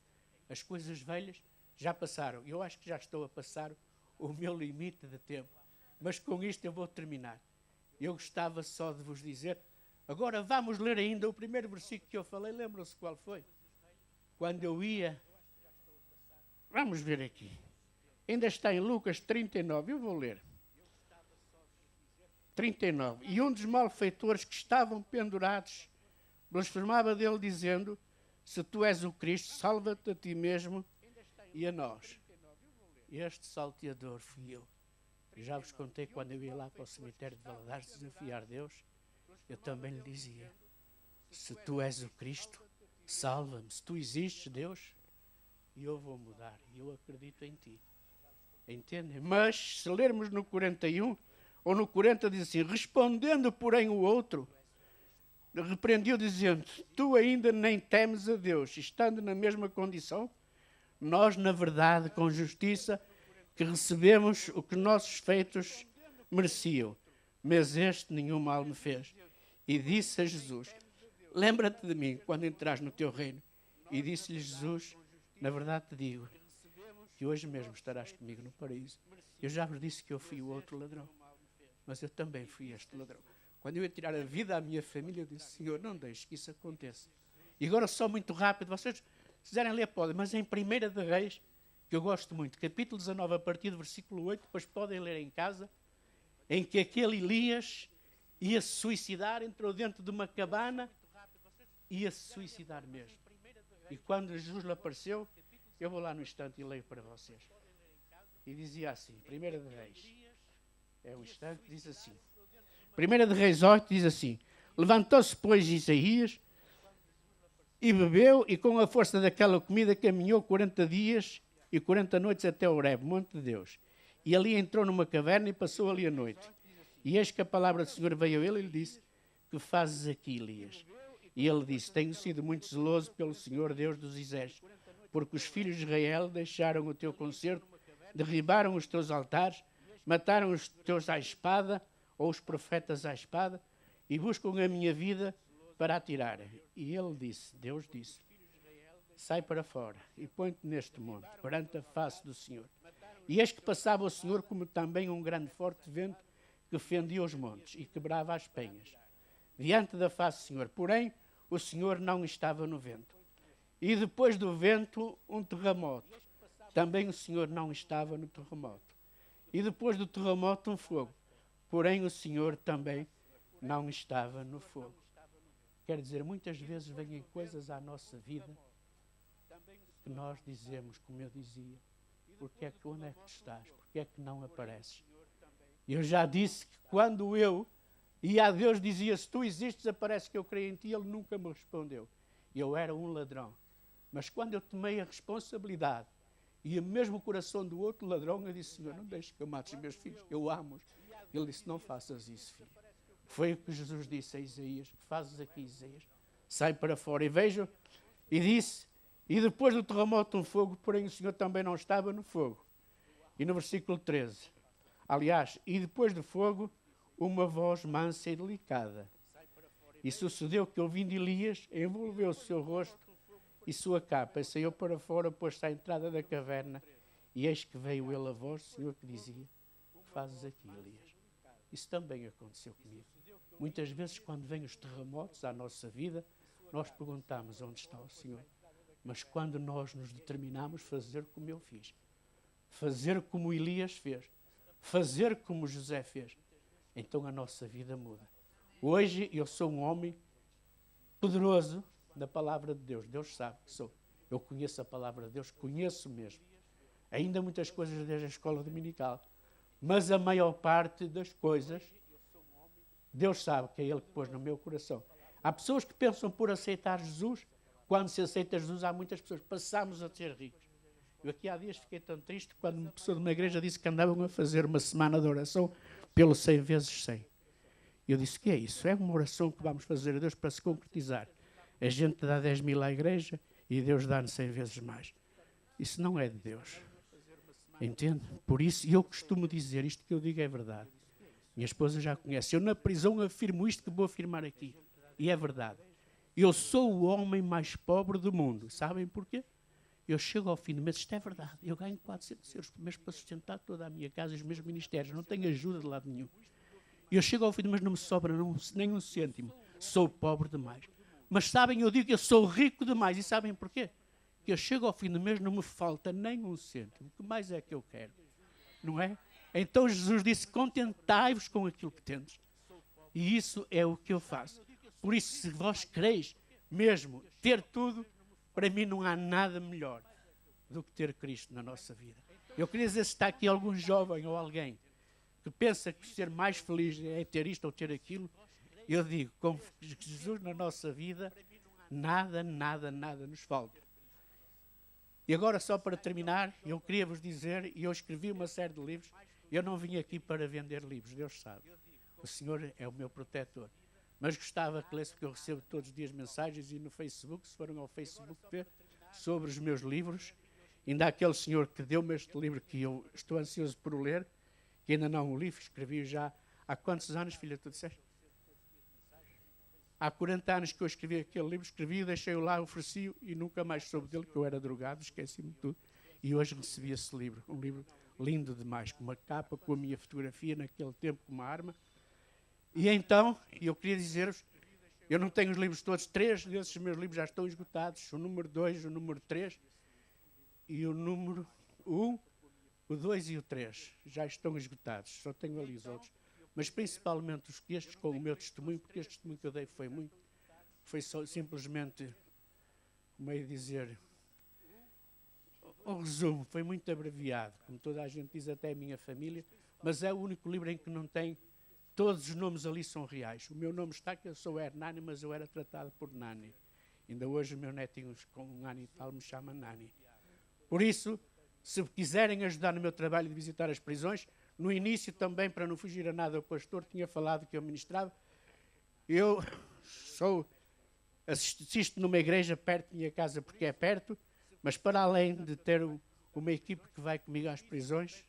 [SPEAKER 1] As coisas velhas já passaram. Eu acho que já estou a passar o meu limite de tempo. Mas com isto eu vou terminar. Eu gostava só de vos dizer, agora vamos ler ainda o primeiro versículo que eu falei, lembram-se qual foi? Quando eu ia... Vamos ver aqui. Ainda está em Lucas 39, eu vou ler. 39. E um dos malfeitores que estavam pendurados blasfemava dele, dizendo, se tu és o Cristo, salva-te a ti mesmo e a nós. Este salteador fui eu. Já vos contei quando eu ia lá para o cemitério de Valadares desafiar Deus, eu também lhe dizia, se tu és o Cristo, salva-me. Se tu existes, Deus, e eu vou mudar, e eu acredito em ti. Entendem? Mas, se lermos no 41, ou no 40, diz assim, respondendo, porém, o outro, repreendeu, dizendo, tu ainda nem temes a Deus, estando na mesma condição, nós, na verdade, com justiça, que recebemos o que nossos feitos mereciam, mas este nenhum mal me fez. E disse a Jesus, lembra-te de mim quando entras no teu reino. E disse-lhe Jesus, na verdade te digo, que hoje mesmo estarás comigo no paraíso. Eu já vos disse que eu fui o outro ladrão. mas eu também fui este ladrão. Quando eu ia tirar a vida à minha família, eu disse, Senhor, não deixe que isso aconteça. E agora só muito rápido, vocês, se quiserem ler, podem, mas em 1 de Reis, que eu gosto muito, capítulo 19, a partir do versículo 8, depois podem ler em casa, em que aquele Elias ia se suicidar, entrou dentro de uma cabana, ia se suicidar mesmo. E quando Jesus lhe apareceu, eu vou lá no instante e leio para vocês. E dizia assim, 1 de Reis, é um instante, diz assim, 1 de Reis 8 diz assim, levantou-se, pois, Isaías, e bebeu, e com a força daquela comida caminhou 40 dias e 40 noites até Horebe, monte de Deus. E ali entrou numa caverna e passou ali a noite. E eis que a palavra do Senhor veio a ele e lhe disse, que fazes aqui, Elias? E ele disse, tenho sido muito zeloso pelo Senhor, Deus dos exércitos, porque os filhos de Israel deixaram o teu concerto, derribaram os teus altares, mataram os teus à espada, ou os profetas à espada, e buscam a minha vida para a tirarem. E ele disse, Deus disse, sai para fora e põe-te neste monte, perante a face do Senhor. E eis que passava o Senhor como também um grande forte vento que fendia os montes e quebrava as penhas, diante da face do Senhor. Porém, o Senhor não estava no vento. E depois do vento, um terremoto. Também o Senhor não estava no terremoto. E depois do terremoto, um fogo. Porém, o Senhor também não estava no fogo. Quer dizer, muitas vezes vêm coisas à nossa vida que nós dizemos, como eu dizia, porque é que, onde é que tu estás? Porque é que não apareces? Eu já disse que quando eu ia a Deus dizia, se tu existes, aparece que eu creio em ti, ele nunca me respondeu. Eu era um ladrão. Mas quando eu tomei a responsabilidade e mesmo o coração do outro ladrão, eu disse, Senhor, não deixes que eu mate os meus filhos, eu amo-os. Ele disse, não faças isso, filho. Foi o que Jesus disse a Isaías, que fazes aqui, Isaías? Sai para fora. E vejo, e disse, e depois do terremoto um fogo, porém o Senhor também não estava no fogo. E no versículo 13, aliás, e depois do fogo, uma voz mansa e delicada. E sucedeu que, ouvindo Elias, envolveu o seu rosto e sua capa, e saiu para fora, pôs-se à entrada da caverna, e eis que veio ele a voz do Senhor que dizia, fazes aqui, Elias? Isso também aconteceu comigo. Muitas vezes, quando vêm os terremotos à nossa vida, nós perguntamos onde está o Senhor. Mas quando nós nos determinamos fazer como eu fiz, fazer como Elias fez, fazer como José fez, então a nossa vida muda. Hoje eu sou um homem poderoso da palavra de Deus. Deus sabe que sou. Eu conheço a palavra de Deus, conheço mesmo. Ainda muitas coisas desde a escola dominical. Mas a maior parte das coisas, Deus sabe que é Ele que pôs no meu coração. Há pessoas que pensam por aceitar Jesus. Quando se aceita Jesus, há muitas pessoas. Passamos a ser ricos. Eu aqui há dias fiquei tão triste quando uma pessoa de uma igreja disse que andavam a fazer uma semana de oração pelo 100 vezes 100. Eu disse, o que é isso? É uma oração que vamos fazer a Deus para se concretizar. A gente dá 10 mil à igreja e Deus dá-nos 100 vezes mais. Isso não é de Deus. Entende? Por isso, eu costumo dizer, isto que eu digo é verdade. Minha esposa já conhece. Eu na prisão afirmo isto que vou afirmar aqui. E é verdade. Eu sou o homem mais pobre do mundo. Sabem porquê? Eu chego ao fim do mês, isto é verdade, eu ganho 400 euros por mês para sustentar toda a minha casa e os meus ministérios, não tenho ajuda de lado nenhum. Eu chego ao fim do mês, não me sobra nem um cêntimo, sou pobre demais. Mas sabem, eu digo que eu sou rico demais, e sabem porquê? Que eu chego ao fim do mês, não me falta nem um cêntimo, o que mais é que eu quero? Não é? Então Jesus disse, contentai-vos com aquilo que tendes. E isso é o que eu faço. Por isso, se vós quereis mesmo ter tudo, para mim não há nada melhor do que ter Cristo na nossa vida. Eu queria dizer, se está aqui algum jovem ou alguém que pensa que ser mais feliz é ter isto ou ter aquilo, eu digo, com Jesus na nossa vida, nada nos falta. E agora, só para terminar, eu queria vos dizer, e eu escrevi uma série de livros, eu não vim aqui para vender livros, Deus sabe. O Senhor é o meu protetor. Mas gostava que lesse, porque eu recebo todos os dias mensagens e no Facebook, se forem ao Facebook ver, sobre os meus livros. Ainda há aquele senhor que deu-me este livro que eu estou ansioso por o ler, que ainda não o li, escrevi já há quantos anos, filha, tu disseste? Há 40 anos que eu escrevi aquele livro, escrevi, deixei-o lá, ofereci-o e nunca mais soube dele, que eu era drogado, esqueci-me de tudo. E hoje recebi esse livro, um livro lindo demais, com uma capa, com a minha fotografia naquele tempo, com uma arma. E então, eu queria dizer-vos, eu não tenho os livros todos, 3 desses meus livros já estão esgotados, o número 2, o número 3 e o número 1, o 2 e o 3 já estão esgotados, só tenho ali os outros. Mas principalmente estes com o meu testemunho, porque este testemunho que eu dei foi só, simplesmente, como é dizer, um resumo, foi muito abreviado, como toda a gente diz, até a minha família, mas é o único livro em que não tem, todos os nomes ali são reais. O meu nome está, que eu sou Hernani, mas eu era tratado por Nani. Ainda hoje o meu netinho com 1 ano e tal me chama Nani. Por isso, se quiserem ajudar no meu trabalho de visitar as prisões, no início também, para não fugir a nada, o pastor tinha falado que eu ministrava. Eu assisto numa igreja perto da minha casa, porque é perto, mas para além de ter uma equipe que vai comigo às prisões,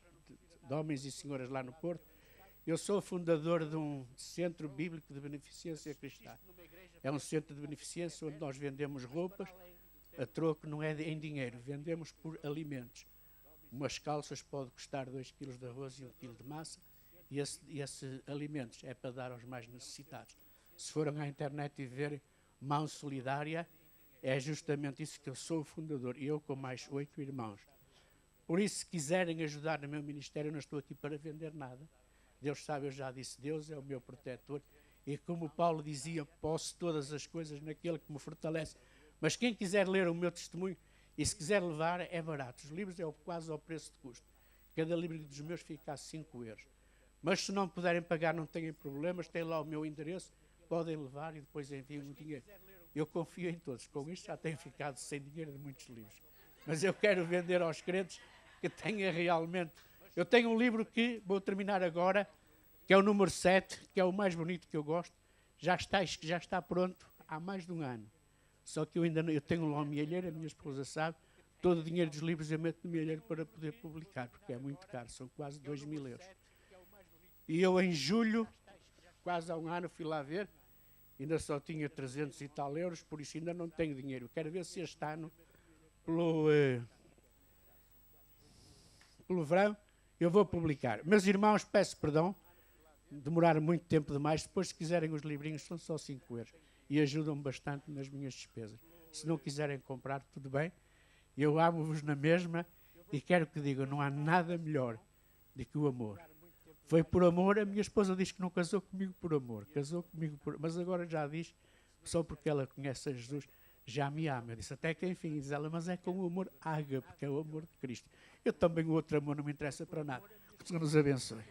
[SPEAKER 1] de homens e senhoras lá no Porto, eu sou fundador de um centro bíblico de beneficência cristã. É um centro de beneficência onde nós vendemos roupas, a troco não é em dinheiro, vendemos por alimentos. Umas calças podem custar 2 quilos de arroz e 1 quilo de massa, e esses alimentos é para dar aos mais necessitados. Se forem à internet e verem Mão Solidária, é justamente isso que eu sou o fundador, e eu com mais 8 irmãos. Por isso, se quiserem ajudar no meu ministério, eu não estou aqui para vender nada. Deus sabe, eu já disse, Deus é o meu protetor, e como Paulo dizia, posso todas as coisas naquele que me fortalece. Mas quem quiser ler o meu testemunho, e se quiser levar, é barato. Os livros é quase ao preço de custo. Cada livro dos meus fica a 5 euros. Mas se não puderem pagar, não têm problemas, têm lá o meu endereço, podem levar e depois enviam o dinheiro. Eu confio em todos. Com isto já tenho ficado sem dinheiro de muitos livros. Mas eu quero vender aos crentes que tenha realmente... Eu tenho um livro que vou terminar agora, que é o número 7, que é o mais bonito que eu gosto. Já está pronto há mais de 1 ano. Só que eu ainda não, eu tenho lá uma milheira, a minha esposa sabe, todo o dinheiro dos livros eu meto no milheiro para poder publicar, porque é muito caro, são quase 2.000 euros. E eu em julho, quase há 1 ano, fui lá ver, ainda só tinha 300 e tal euros, por isso ainda não tenho dinheiro. Quero ver se este ano, pelo verão, eu vou publicar. Meus irmãos, peço perdão, demoraram muito tempo demais, depois se quiserem os livrinhos são só 5 euros. E ajudam-me bastante nas minhas despesas. Se não quiserem comprar, tudo bem. Eu amo-vos na mesma e quero que digam, não há nada melhor do que o amor. Foi por amor, a minha esposa diz que não casou comigo por amor, casou comigo por... Mas agora já diz, só porque ela conhece a Jesus, já me ama. Eu disse, até que enfim, diz ela, mas é com o amor ágape, porque é o amor de Cristo. Eu também, o outro amor não me interessa para nada. Que o Senhor nos abençoe.